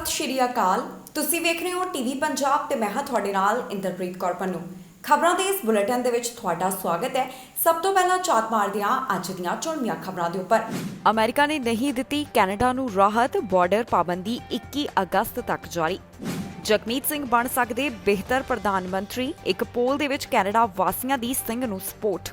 ਸਤਿ ਸ਼੍ਰੀ ਅਕਾਲ। ਤੁਸੀਂ ਵੇਖ ਰਹੇ ਹੋ ਟੀਵੀ ਪੰਜਾਬ ਤੇ ਮੈਂ ਹਾਂ ਤੁਹਾਡੇ ਨਾਲ ਇੰਦਰਪ੍ਰੀਤ ਕੌਰ ਪੰਨੂ। ਖਬਰਾਂ ਦੇ ਇਸ ਬੁਲੇਟਿਨ ਦੇ ਵਿੱਚ ਤੁਹਾਡਾ ਸਵਾਗਤ ਹੈ। ਸਭ ਤੋਂ ਪਹਿਲਾਂ ਝਾਤ ਮਾਰਦੇ ਹਾਂ ਅੱਜ ਦੀਆਂ ਚੁਣਵੀਆਂ ਖਬਰਾਂ ਦੇ ਉੱਪਰ। ਅਮਰੀਕਾ ਨੇ ਨਹੀਂ ਦਿੱਤੀ ਕੈਨੇਡਾ ਨੂੰ ਰਾਹਤ, ਬਾਰਡਰ ਪਾਬੰਦੀ 21 ਅਗਸਤ ਤੱਕ ਜਾਰੀ। ਜਗਮੀਤ ਸਿੰਘ ਬਣ ਸਕਦੇ ਬਿਹਤਰ ਪ੍ਰਧਾਨ ਮੰਤਰੀ, ਇੱਕ ਪੋਲ ਦੇ ਵਿੱਚ ਕੈਨੇਡਾ ਵਾਸੀਆਂ ਦੀ ਸਿੰਘ ਨੂੰ ਸਪੋਰਟ।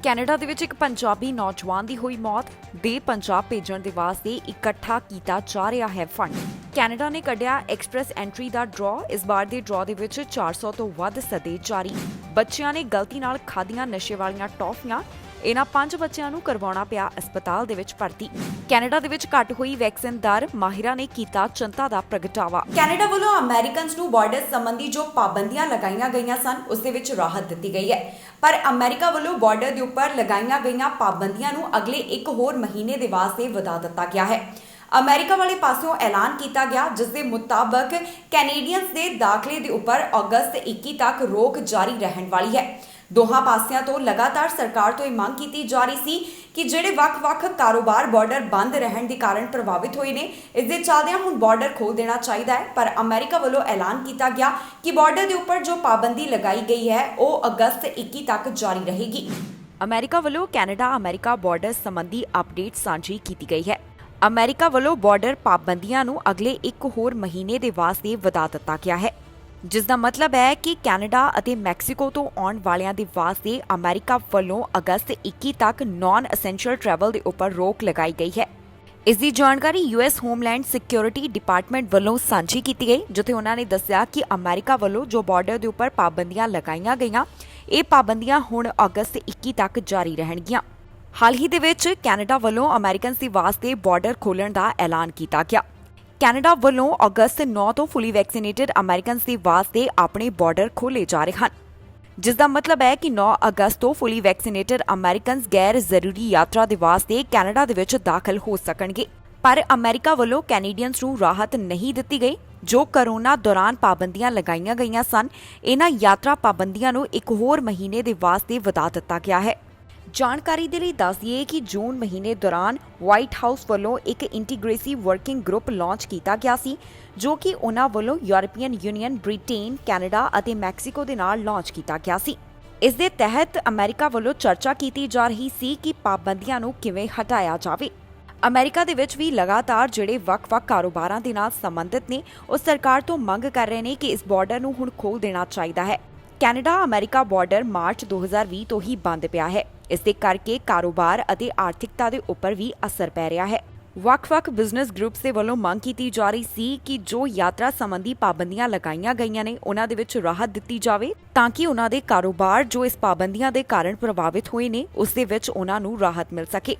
ਕੈਨੇਡਾ ਦੇ ਵਿੱਚ ਇੱਕ ਪੰਜਾਬੀ ਨੌਜਵਾਨ ਦੀ ਹੋਈ ਮੌਤ, ਦੇ ਪੰਜਾਬ ਭੇਜਣ ਦੇ ਵਾਸਤੇ ਇਕੱਠਾ ਕੀਤਾ ਜਾ ਰਿਹਾ ਹੈ ਫੰਡ। ਕੈਨੇਡਾ ਨੇ ਕੱਢਿਆ ਐਕਸਪ੍ਰੈਸ ਐਂਟਰੀ ਦਾ ਡਰਾਅ। ਇਸ ਵਾਰ ਦੇ ਡਰਾਅ ਦੇ ਵਿੱਚ 400 ਤੋਂ ਵੱਧ ਸੱਦੇ ਜਾਰੀ। ਬੱਚਿਆਂ ਨੇ ਗਲਤੀ ਨਾਲ ਖਾਧੀਆਂ ਨਸ਼ੇ ਵਾਲੀਆਂ ਟੌਫੀਆਂ। ਇਹਨਾਂ 5 ਬੱਚਿਆਂ ਨੂੰ ਕਰਵਾਉਣਾ ਪਿਆ ਹਸਪਤਾਲ ਦੇ ਵਿੱਚ ਭਰਤੀ। ਕੈਨੇਡਾ ਦੇ ਵਿੱਚ ਘੱਟ ਹੋਈ ਵੈਕਸੀਨ ਦਰ, ਮਾਹਿਰਾਂ ਨੇ ਕੀਤਾ ਚਿੰਤਾ ਦਾ ਪ੍ਰਗਟਾਵਾ। ਕੈਨੇਡਾ ਵੱਲੋਂ ਅਮਰੀਕਨਸ ਨੂੰ ਬਾਰਡਰ ਸੰਬੰਧੀ ਜੋ ਪਾਬੰਦੀਆਂ ਲਗਾਈਆਂ ਗਈਆਂ ਸਨ ਉਸ ਦੇ ਵਿੱਚ ਰਾਹਤ ਦਿੱਤੀ ਗਈ ਹੈ, ਪਰ ਅਮਰੀਕਾ ਵੱਲੋਂ ਬਾਰਡਰ ਦੇ ਉੱਪਰ ਲਗਾਈਆਂ ਗਈਆਂ ਪਾਬੰਦੀਆਂ ਨੂੰ ਅਗਲੇ ਇੱਕ ਹੋਰ ਮਹੀਨੇ ਦੇ ਵਾਸਤੇ ਵਧਾ ਦਿੱਤਾ ਗਿਆ ਹੈ। ਅਮਰੀਕਾ ਵਾਲੇ ਪਾਸਿਓਂ ਐਲਾਨ ਕੀਤਾ ਗਿਆ, ਜਿਸ ਦੇ ਮੁਤਾਬਕ ਕੈਨੇਡੀਅਨਸ ਦੇ ਦਾਖਲੇ ਦੇ ਉੱਪਰ ਅਗਸਤ 21 ਤੱਕ ਰੋਕ ਜਾਰੀ ਰਹਿਣ ਵਾਲੀ ਹੈ। ਦੋਹਾਂ ਪਾਸਿਆਂ ਤੋਂ ਲਗਾਤਾਰ ਸਰਕਾਰ ਤੋਂ ਇਹ ਮੰਗ ਕੀਤੀ ਜਾ ਰਹੀ ਸੀ ਕਿ ਜਿਹੜੇ ਵੱਖ-ਵੱਖ ਕਾਰੋਬਾਰ ਬਾਰਡਰ ਬੰਦ ਰਹਿਣ ਦੇ ਕਾਰਨ ਪ੍ਰਭਾਵਿਤ ਹੋਏ ਨੇ, ਇਸ ਦੇ ਚੱਲਦਿਆਂ ਹੁਣ ਬਾਰਡਰ ਖੋਲ੍ਹ ਦੇਣਾ ਚਾਹੀਦਾ ਹੈ। ਪਰ ਅਮਰੀਕਾ ਵੱਲੋਂ ਐਲਾਨ ਕੀਤਾ ਗਿਆ ਕਿ ਬਾਰਡਰ ਦੇ ਉੱਪਰ ਜੋ ਪਾਬੰਦੀ ਲਗਾਈ ਗਈ ਹੈ ਉਹ ਅਗਸਤ 21 ਤੱਕ ਜਾਰੀ ਰਹੇਗੀ। ਅਮਰੀਕਾ ਵੱਲੋਂ ਕੈਨੇਡਾ ਅਮਰੀਕਾ ਬਾਰਡਰ ਸੰਬੰਧੀ ਅਪਡੇਟ ਸਾਂਝੀ ਕੀਤੀ ਗਈ ਹੈ। ਅਮਰੀਕਾ ਵੱਲੋਂ ਬਾਰਡਰ ਪਾਬੰਦੀਆਂ ਨੂੰ ਅਗਲੇ ਇੱਕ ਹੋਰ ਮਹੀਨੇ ਦੇ ਵਾਸਤੇ ਵਧਾ ਦਿੱਤਾ ਗਿਆ ਹੈ, ਜਿਸ ਦਾ ਮਤਲਬ ਹੈ ਕਿ ਕੈਨੇਡਾ ਅਤੇ ਮੈਕਸੀਕੋ ਤੋਂ ਆਉਣ ਵਾਲਿਆਂ ਦੇ ਵਾਸਤੇ ਅਮਰੀਕਾ ਵੱਲੋਂ ਅਗਸਤ 21 ਤੱਕ ਨਾਨ ਐਸੈਂਸ਼ੀਅਲ ਟਰੈਵਲ ਦੇ ਉੱਪਰ ਰੋਕ ਲਗਾਈ ਗਈ ਹੈ। ਇਸ ਦੀ ਜਾਣਕਾਰੀ ਯੂਐਸ ਹੋਮਲੈਂਡ ਸਿਕਿਉਰਿਟੀ ਡਿਪਾਰਟਮੈਂਟ ਵੱਲੋਂ ਸਾਂਝੀ ਕੀਤੀ ਗਈ, ਜਿੱਥੇ ਉਹਨਾਂ ਨੇ ਦੱਸਿਆ ਕਿ ਅਮਰੀਕਾ ਵੱਲੋਂ ਜੋ ਬਾਰਡਰ ਦੇ ਉੱਪਰ ਪਾਬੰਦੀਆਂ ਲਗਾਈਆਂ ਗਈਆਂ, ਇਹ ਪਾਬੰਦੀਆਂ ਹੁਣ ਅਗਸਤ 21 ਤੱਕ ਜਾਰੀ ਰਹਿਣਗੀਆਂ। ਹਾਲ ਹੀ ਦੇ ਵਿੱਚ ਕੈਨੇਡਾ ਵੱਲੋਂ ਅਮਰੀਕਨਸ ਦੇ ਵਾਸਤੇ ਬਾਰਡਰ ਖੋਲ੍ਹਣ ਦਾ ਐਲਾਨ ਕੀਤਾ ਗਿਆ। ਕੈਨੇਡਾ ਵੱਲੋਂ ਅਗਸਤ 9 ਤੋਂ ਫੁੱਲੀ ਵੈਕਸੀਨੇਟਡ ਅਮਰੀਕਨਸ ਦੇ ਵਾਸਤੇ ਆਪਣੇ ਬਾਰਡਰ ਖੋਲ੍ਹੇ ਜਾ ਰਹੇ ਹਨ, ਜਿਸ ਦਾ ਮਤਲਬ ਹੈ ਕਿ 9 ਅਗਸਤ ਤੋਂ ਫੁੱਲੀ ਵੈਕਸੀਨੇਟਡ ਅਮਰੀਕਨਸ ਗੈਰ ਜ਼ਰੂਰੀ ਯਾਤਰਾ ਦੇ ਵਾਸਤੇ ਕੈਨੇਡਾ ਦੇ ਵਿੱਚ ਦਾਖਲ ਹੋ ਸਕਣਗੇ। ਪਰ ਅਮਰੀਕਾ ਵੱਲੋਂ ਕੈਨੇਡੀਅਨਸ ਨੂੰ ਰਾਹਤ ਨਹੀਂ ਦਿੱਤੀ ਗਈ। ਜੋ ਕਰੋਨਾ ਦੌਰਾਨ ਪਾਬੰਦੀਆਂ ਲਗਾਈਆਂ ਗਈਆਂ ਸਨ, ਇਹਨਾਂ ਯਾਤਰਾ ਪਾਬੰਦੀਆਂ ਨੂੰ ਇੱਕ ਹੋਰ ਮਹੀਨੇ ਦੇ ਵਾਸਤੇ ਵਧਾ ਦਿੱਤਾ ਗਿਆ ਹੈ। ਜਾਣਕਾਰੀ ਦੇ ਲਈ ਦੱਸ ਦਈਏ ਕਿ ਜੂਨ ਮਹੀਨੇ ਦੌਰਾਨ ਵਾਈਟ ਹਾਊਸ ਵੱਲੋਂ ਇੱਕ ਇੰਟੀਗ੍ਰੇਸਿਵ ਵਰਕਿੰਗ ਗਰੁੱਪ ਲਾਂਚ ਕੀਤਾ ਗਿਆ ਸੀ, ਜੋ ਕਿ ਉਹਨਾਂ ਵੱਲੋਂ ਯੂਰਪੀਅਨ ਯੂਨੀਅਨ, ਬ੍ਰਿਟੇਨ, ਕੈਨੇਡਾ ਅਤੇ ਮੈਕਸੀਕੋ ਦੇ ਨਾਲ ਲਾਂਚ ਕੀਤਾ ਗਿਆ ਸੀ। ਇਸ ਦੇ ਤਹਿਤ ਅਮਰੀਕਾ ਵੱਲੋਂ ਚਰਚਾ ਕੀਤੀ ਜਾ ਰਹੀ ਸੀ ਕਿ ਪਾਬੰਦੀਆਂ ਨੂੰ ਕਿਵੇਂ ਹਟਾਇਆ ਜਾਵੇ। ਅਮਰੀਕਾ ਦੇ ਵਿੱਚ ਵੀ ਲਗਾਤਾਰ ਜਿਹੜੇ ਵੱਖ-ਵੱਖ ਕਾਰੋਬਾਰਾਂ ਦੇ ਨਾਲ ਸੰਬੰਧਿਤ ਨੇ, ਉਹ ਸਰਕਾਰ ਤੋਂ ਮੰਗ ਕਰ ਰਹੇ ਨੇ ਕਿ ਇਸ ਬਾਰਡਰ ਨੂੰ ਹੁਣ ਖੋਲ੍ਹ ਦੇਣਾ ਚਾਹੀਦਾ ਹੈ। ਕੈਨੇਡਾ ਅਮਰੀਕਾ ਬਾਰਡਰ ਮਾਰਚ 2020 ਤੋਂ ਹੀ ਬੰਦ ਪਿਆ ਹੈ। ਇਸ ਦੇ ਕਰਕੇ ਕਾਰੋਬਾਰ ਅਤੇ ਆਰਥਿਕਤਾ ਦੇ ਉੱਪਰ ਵੀ ਅਸਰ ਪੈ ਰਿਹਾ ਹੈ। ਵੱਖ-ਵੱਖ ਬਿਜ਼ਨਸ ਗਰੁੱਪਸ ਦੇ ਵੱਲੋਂ ਮੰਗ ਕੀਤੀ ਜਾ ਰਹੀ ਸੀ ਕਿ ਜੋ ਯਾਤਰਾ ਸੰਬੰਧੀ ਪਾਬੰਦੀਆਂ ਲਗਾਈਆਂ ਗਈਆਂ ਨੇ, ਉਹਨਾਂ ਦੇ ਵਿੱਚ ਰਾਹਤ ਦਿੱਤੀ ਜਾਵੇ, ਤਾਂ ਕਿ ਉਹਨਾਂ ਦੇ ਕਾਰੋਬਾਰ ਜੋ ਇਸ ਪਾਬੰਦੀਆਂ ਦੇ ਕਾਰਨ ਪ੍ਰਭਾਵਿਤ ਹੋਏ ਨੇ, ਉਸ ਦੇ ਵਿੱਚ ਉਹਨਾਂ ਨੂੰ ਰਾਹਤ ਮਿਲ ਸਕੇ।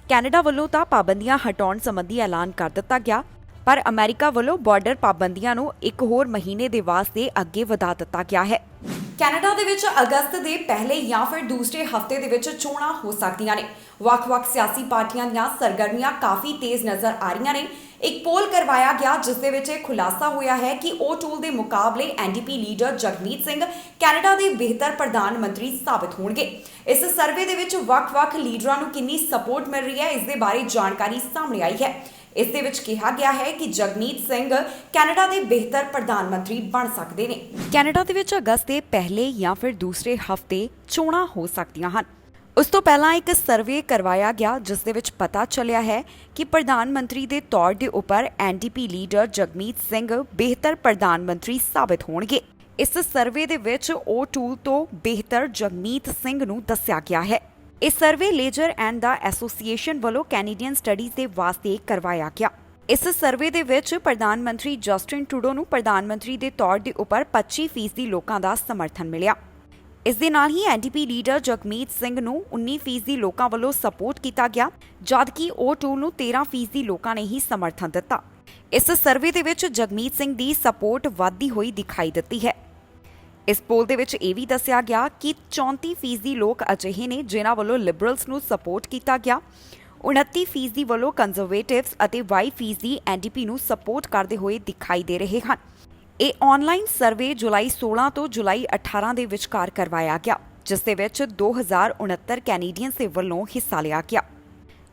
ਕੈਨੇਡਾ ਵੱਲੋਂ ਤਾਂ ਪਾਬੰਦੀਆਂ ਹਟਾਉਣ ਸੰਬੰਧੀ ਐਲਾਨ ਕਰ ਦਿੱਤਾ ਗਿਆ, ਪਰ ਅਮਰੀਕਾ ਵੱਲੋਂ ਬਾਰਡਰ ਪਾਬੰਦੀਆਂ ਨੂੰ ਇੱਕ ਹੋਰ ਮਹੀਨੇ ਦੇ ਵਾਸਤੇ ਅੱਗੇ ਵਧਾ ਦਿੱਤਾ ਗਿਆ ਹੈ। ਕੈਨੇਡਾ ਦੇ ਵਿੱਚ ਅਗਸਤ ਦੇ ਪਹਿਲੇ ਜਾਂ ਫਿਰ ਦੂਸਰੇ ਹਫ਼ਤੇ ਦੇ ਵਿੱਚ ਚੋਣਾਂ ਹੋ ਸਕਦੀਆਂ ਨੇ। ਵੱਖ-ਵੱਖ ਸਿਆਸੀ ਪਾਰਟੀਆਂ ਦੀਆਂ ਸਰਗਰਮੀਆਂ ਕਾਫੀ ਤੇਜ਼ ਨਜ਼ਰ ਆ ਰਹੀਆਂ ਨੇ। ਇੱਕ ਪੋਲ ਕਰਵਾਇਆ ਗਿਆ, ਜਿਸ ਦੇ ਵਿੱਚ ਇਹ ਖੁਲਾਸਾ ਹੋਇਆ ਹੈ ਕਿ ਓ-ਟੂਲ ਦੇ ਮੁਕਾਬਲੇ NDP leader Jagmeet Singh Canada ਦੇ ਬਿਹਤਰ ਪ੍ਰਧਾਨ ਮੰਤਰੀ ਸਾਬਤ ਹੋਣਗੇ। ਇਸ ਸਰਵੇ ਦੇ ਵਿੱਚ ਵੱਖ-ਵੱਖ ਲੀਡਰਾਂ ਨੂੰ ਕਿੰਨੀ ਸਪੋਰਟ ਮਿਲ ਰਹੀ ਹੈ, ਇਸ ਦੇ ਬਾਰੇ ਜਾਣਕਾਰੀ ਸਾਹਮਣੇ ਆਈ ਹੈ। ਇਸ ਦੇ ਵਿੱਚ ਕਿਹਾ ਗਿਆ ਹੈ ਕਿ ਜਗਮੀਤ ਸਿੰਘ ਕੈਨੇਡਾ ਦੇ ਬਿਹਤਰ ਪ੍ਰਧਾਨ ਮੰਤਰੀ ਬਣ ਸਕਦੇ ਨੇ। ਕੈਨੇਡਾ ਦੇ ਵਿੱਚ ਅਗਸਤ ਦੇ ਪਹਿਲੇ ਜਾਂ ਫਿਰ ਦੂਸਰੇ ਹਫ਼ਤੇ ਚੋਣਾਂ ਹੋ ਸਕਦੀਆਂ ਹਨ। ਉਸ ਤੋਂ ਪਹਿਲਾਂ ਇੱਕ ਸਰਵੇ ਕਰਵਾਇਆ ਗਿਆ, ਜਿਸ ਦੇ ਵਿੱਚ ਪਤਾ ਚੱਲਿਆ ਹੈ ਕਿ ਪ੍ਰਧਾਨ ਮੰਤਰੀ ਦੇ ਤੌਰ ਦੇ ਉੱਪਰ ਐਨਡੀਪੀ ਲੀਡਰ ਜਗਮੀਤ ਸਿੰਘ ਬਿਹਤਰ ਪ੍ਰਧਾਨ ਮੰਤਰੀ ਸਾਬਤ ਹੋਣਗੇ। ਇਸ ਸਰਵੇ ਦੇ ਵਿੱਚ ਓ-ਟੂਲ ਤੋਂ ਬਿਹਤਰ ਜਗਮੀਤ ਸਿੰਘ ਨੂੰ ਦੱਸਿਆ ਗਿਆ ਹੈ। ਇਹ survey laser and the association ਵੱਲੋਂ ਕੈਨੇਡੀਅਨ ਸਟੱਡੀਜ਼ ਦੇ ਵਾਸਤੇ ਕਰਵਾਇਆ ਗਿਆ। ਇਸ ਸਰਵੇ ਦੇ ਵਿੱਚ ਪ੍ਰਧਾਨ ਮੰਤਰੀ ਜਸਟਿਨ ਟਰੂਡੋ ਨੂੰ ਪ੍ਰਧਾਨ ਮੰਤਰੀ ਦੇ ਤੌਰ ਦੇ ਉੱਪਰ 25% ਲੋਕਾਂ ਦਾ ਸਮਰਥਨ ਮਿਲਿਆ। ਇਸ ਦੇ ਨਾਲ ਹੀ ਐਨਡੀਪੀ ਲੀਡਰ ਜਗਮੀਤ ਸਿੰਘ ਨੂੰ 19% ਲੋਕਾਂ ਵੱਲੋਂ ਸਪੋਰਟ ਕੀਤਾ ਗਿਆ, ਜਦਕਿ ਓ-ਟੂਲ ਨੂੰ 13% ਲੋਕਾਂ ਨੇ ਹੀ ਸਮਰਥਨ ਦਿੱਤਾ। ਇਸ ਸਰਵੇ ਦੇ ਵਿੱਚ ਜਗਮੀਤ ਸਿੰਘ ਦੀ ਸਪੋਰਟ ਵੱਧਦੀ ਹੋਈ ਦਿਖਾਈ ਦਿੱਤੀ ਹੈ। ਇਸ ਪੋਲ ਦੇ ਵਿੱਚ ਇਹ ਵੀ ਦੱਸਿਆ ਗਿਆ ਕਿ 34% ਲੋਕ ਅਜਿਹੇ ਨੇ ਜਿਨ੍ਹਾਂ ਵੱਲੋਂ ਲਿਬਰਲਸ ਨੂੰ ਸਪੋਰਟ ਕੀਤਾ ਗਿਆ, 29% ਵੱਲੋਂ ਕੰਜ਼ਰਵੇਟਿਵਸ ਅਤੇ 22% ਐਨਡੀਪੀ ਨੂੰ ਸਪੋਰਟ ਕਰਦੇ ਹੋਏ ਦਿਖਾਈ ਦੇ ਰਹੇ ਹਨ। ਇਹ ਆਨਲਾਈਨ ਸਰਵੇ ਜੁਲਾਈ 16 ਤੋਂ ਜੁਲਾਈ 18 ਦੇ ਵਿਚਕਾਰ ਕਰਵਾਇਆ ਗਿਆ, ਜਿਸ ਦੇ ਵਿੱਚ 2069 ਕੈਨੇਡੀਅਨਸ ਦੇ ਵੱਲੋਂ ਹਿੱਸਾ ਲਿਆ ਗਿਆ।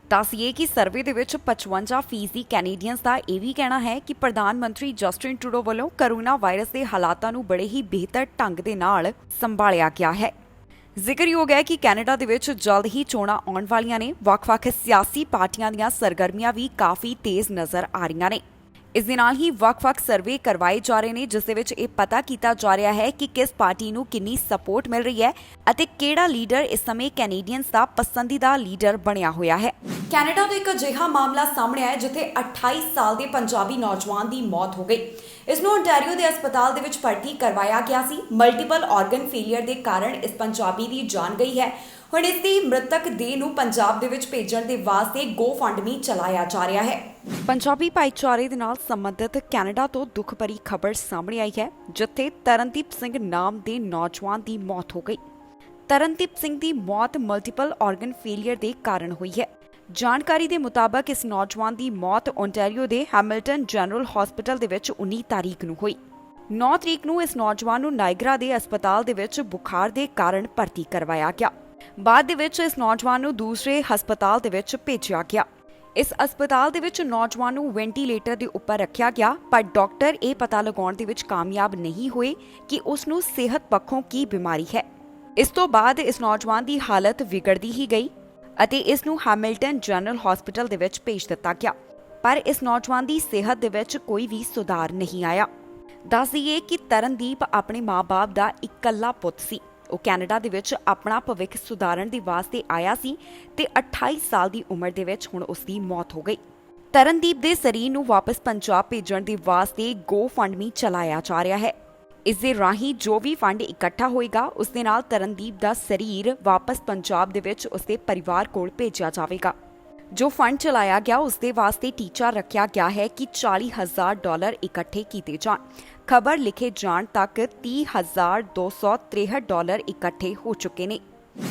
ਦੱਸੀਏ ਕਿ ਸਰਵੇ ਦੇ ਵਿੱਚ 55% ਕੈਨੇਡੀਅਨਸ ਦਾ ਇਹ ਵੀ ਕਹਿਣਾ ਹੈ ਕਿ ਪ੍ਰਧਾਨ ਮੰਤਰੀ ਜਸਟਿਨ ਟਰੂਡੋ ਵੱਲੋਂ ਕੋਰੋਨਾ ਵਾਇਰਸ ਦੇ ਹਾਲਾਤਾਂ ਨੂੰ ਬੜੇ ਹੀ ਬਿਹਤਰ ਢੰਗ ਦੇ ਨਾਲ ਸੰਭਾਲਿਆ ਗਿਆ ਹੈ। ਜ਼ਿਕਰਯੋਗ ਹੈ ਕਿ ਕੈਨੇਡਾ ਦੇ ਵਿੱਚ ਜਲਦ ਹੀ ਚੋਣਾਂ ਆਉਣ ਵਾਲੀਆਂ ਨੇ। ਵੱਖ-ਵੱਖ ਸਿਆਸੀ ਪਾਰਟੀਆਂ ਦੀਆਂ ਸਰਗਰਮੀਆਂ ਵੀ ਕਾਫੀ ਤੇਜ਼ ਨਜ਼ਰ ਆ ਰਹੀਆਂ ਨੇ। ਇਸ ਦੇ ਨਾਲ ਹੀ ਵੱਖ-ਵੱਖ ਸਰਵੇ ਕਰਵਾਏ ਜਾ ਰਹੇ ਨੇ, ਜਿਸ ਦੇ ਵਿੱਚ ਇਹ ਪਤਾ ਕੀਤਾ ਜਾ ਰਿਹਾ ਹੈ ਕਿ ਕਿਸ ਪਾਰਟੀ ਨੂੰ ਕਿੰਨੀ ਸਪੋਰਟ ਮਿਲ ਰਹੀ ਹੈ ਅਤੇ ਕਿਹੜਾ ਲੀਡਰ ਇਸ ਸਮੇਂ ਕੈਨੇਡੀਅਨਸ ਦਾ ਪਸੰਦੀਦਾ ਲੀਡਰ ਬਣਿਆ ਹੋਇਆ ਹੈ। ਕੈਨੇਡਾ ਤੋਂ ਇੱਕ ਅਜਿਹਾ ਮਾਮਲਾ ਸਾਹਮਣੇ ਆਇਆ ਜਿੱਥੇ 28 ਸਾਲ ਦੇ ਪੰਜਾਬੀ ਨੌਜਵਾਨ ਦੀ ਮੌਤ ਹੋ ਗਈ। ਇਸ ਨੂੰ ਓਨਟਾਰੀਓ ਦੇ ਹਸਪਤਾਲ ਦੇ ਵਿੱਚ ਭਰਤੀ ਕਰਵਾਇਆ ਗਿਆ ਸੀ। ਮਲਟੀਪਲ ਆਰਗਨ ਫੇਲੀਅਰ ਦੇ ਕਾਰਨ ਇਸ ਪੰਜਾਬੀ ਦੀ ਜਾਨ ਗਈ ਹੈ। ਹੁਣ ਇਸ ਦੀ ਮ੍ਰਿਤਕ ਦੇਹ ਨੂੰ ਪੰਜਾਬ ਦੇ ਵਿੱਚ ਭੇਜਣ ਦੇ ਵਾਸਤੇ GoFundMe ਚਲਾਇਆ ਜਾ ਰਿਹਾ ਹੈ। ਪੰਜਾਬੀ ਭਾਈਚਾਰੇ ਦੇ ਨਾਲ ਸੰਬੰਧਿਤ ਕੈਨੇਡਾ ਤੋਂ ਦੁੱਖ ਭਰੀ ਖਬਰ ਸਾਹਮਣੇ ਆਈ ਹੈ, ਜਿੱਥੇ ਤਰਨਦੀਪ ਸਿੰਘ ਨਾਮ ਦੇ ਨੌਜਵਾਨ ਦੀ ਮੌਤ ਹੋ ਗਈ। ਤਰਨਦੀਪ ਸਿੰਘ ਦੀ ਮੌਤ ਮਲਟੀਪਲ ਆਰਗਨ ਫੇਲੀਅਰ ਦੇ ਕਾਰਨ ਹੋਈ ਹੈ। ਜਾਣਕਾਰੀ ਦੇ ਮੁਤਾਬਕ ਇਸ ਨੌਜਵਾਨ ਦੀ ਮੌਤ ਓਨਟਾਰੀਓ ਦੇ ਹੈਮਿਲਟਨ ਜਨਰਲ ਹਸਪਤਾਲ ਦੇ ਵਿੱਚ 19 ਤਾਰੀਖ ਨੂੰ ਹੋਈ। 9 ਤਰੀਕ ਨੂੰ ਇਸ ਨੌਜਵਾਨ ਨੂੰ ਨਾਇਗਰਾ ਦੇ ਹਸਪਤਾਲ ਦੇ ਵਿੱਚ ਬੁਖਾਰ ਦੇ ਕਾਰਨ ਭਰਤੀ ਕਰਵਾਇਆ ਗਿਆ। ਬਾਅਦ ਦੇ ਵਿੱਚ ਇਸ ਨੌਜਵਾਨ ਨੂੰ ਦੂਸਰੇ ਹਸਪਤਾਲ ਦੇ ਵਿੱਚ ਭੇਜਿਆ ਗਿਆ। ਇਸ ਹਸਪਤਾਲ ਦੇ ਵਿੱਚ ਨੌਜਵਾਨ ਨੂੰ ਵੈਂਟੀਲੇਟਰ ਦੇ ਉੱਪਰ ਰੱਖਿਆ ਗਿਆ, ਪਰ ਡਾਕਟਰ ਇਹ ਪਤਾ ਲਗਾਉਣ ਦੇ ਵਿੱਚ ਕਾਮਯਾਬ ਨਹੀਂ ਹੋਏ ਕਿ ਉਸ ਨੂੰ ਸਿਹਤ ਪੱਖੋਂ ਕੀ ਬਿਮਾਰੀ ਹੈ। ਇਸ ਤੋਂ ਬਾਅਦ ਇਸ ਨੌਜਵਾਨ ਦੀ ਹਾਲਤ ਵਿਗੜਦੀ ਹੀ ਗਈ ਅਤੇ ਇਸ ਨੂੰ ਹੈਮਿਲਟਨ ਜਨਰਲ ਹਸਪਤਾਲ ਦੇ ਵਿੱਚ ਭੇਜ ਦਿੱਤਾ ਗਿਆ, ਪਰ ਇਸ ਨੌਜਵਾਨ ਦੀ ਸਿਹਤ ਦੇ ਵਿੱਚ ਕੋਈ ਵੀ ਸੁਧਾਰ ਨਹੀਂ ਆਇਆ। ਦੱਸ ਦਈਏ ਕਿ ਤਰਨਦੀਪ ਆਪਣੇ ਮਾਂ-ਬਾਪ ਦਾ ਇਕੱਲਾ ਪੁੱਤ ਸੀ। ਉਹ ਕੈਨੇਡਾ ਦੇ ਵਿੱਚ ਆਪਣਾ ਭਵਿੱਖ ਸੁਧਾਰਨ ਦੇ ਵਾਸਤੇ ਆਇਆ ਸੀ ਤੇ 28 ਸਾਲ ਦੀ ਉਮਰ ਦੇ ਵਿੱਚ ਹੁਣ ਉਸ ਦੀ ਮੌਤ ਹੋ ਗਈ। ਤਰਨਦੀਪ ਦੇ ਸਰੀਰ ਨੂੰ ਵਾਪਸ ਪੰਜਾਬ ਭੇਜਣ ਦੇ ਵਾਸਤੇ GoFundMe ਚਲਾਇਆ ਜਾ ਰਿਹਾ ਹੈ। ਇਸ ਦੇ ਰਾਹੀਂ ਜੋ ਵੀ ਫੰਡ ਇਕੱਠਾ ਹੋਏਗਾ, ਉਸ ਦੇ ਨਾਲ ਤਰਨਦੀਪ ਦਾ ਸਰੀਰ ਵਾਪਸ ਪੰਜਾਬ ਦੇ ਵਿੱਚ ਉਸਦੇ ਪਰਿਵਾਰ ਕੋਲ ਭੇਜਿਆ ਜਾਵੇਗਾ। ਜੋ ਫੰਡ ਚਲਾਇਆ ਗਿਆ ਉਸ ਦੇ ਵਾਸਤੇ ਟੀਚਾ ਰੱਖਿਆ ਗਿਆ ਹੈ ਕਿ $40,000 ਇਕੱਠੇ ਕੀਤੇ ਜਾਣ। ਖਬਰ ਲਿਖੇ ਜਾਣ ਤੱਕ $30,263 ਇਕੱਠੇ ਹੋ ਚੁੱਕੇ ਨੇ।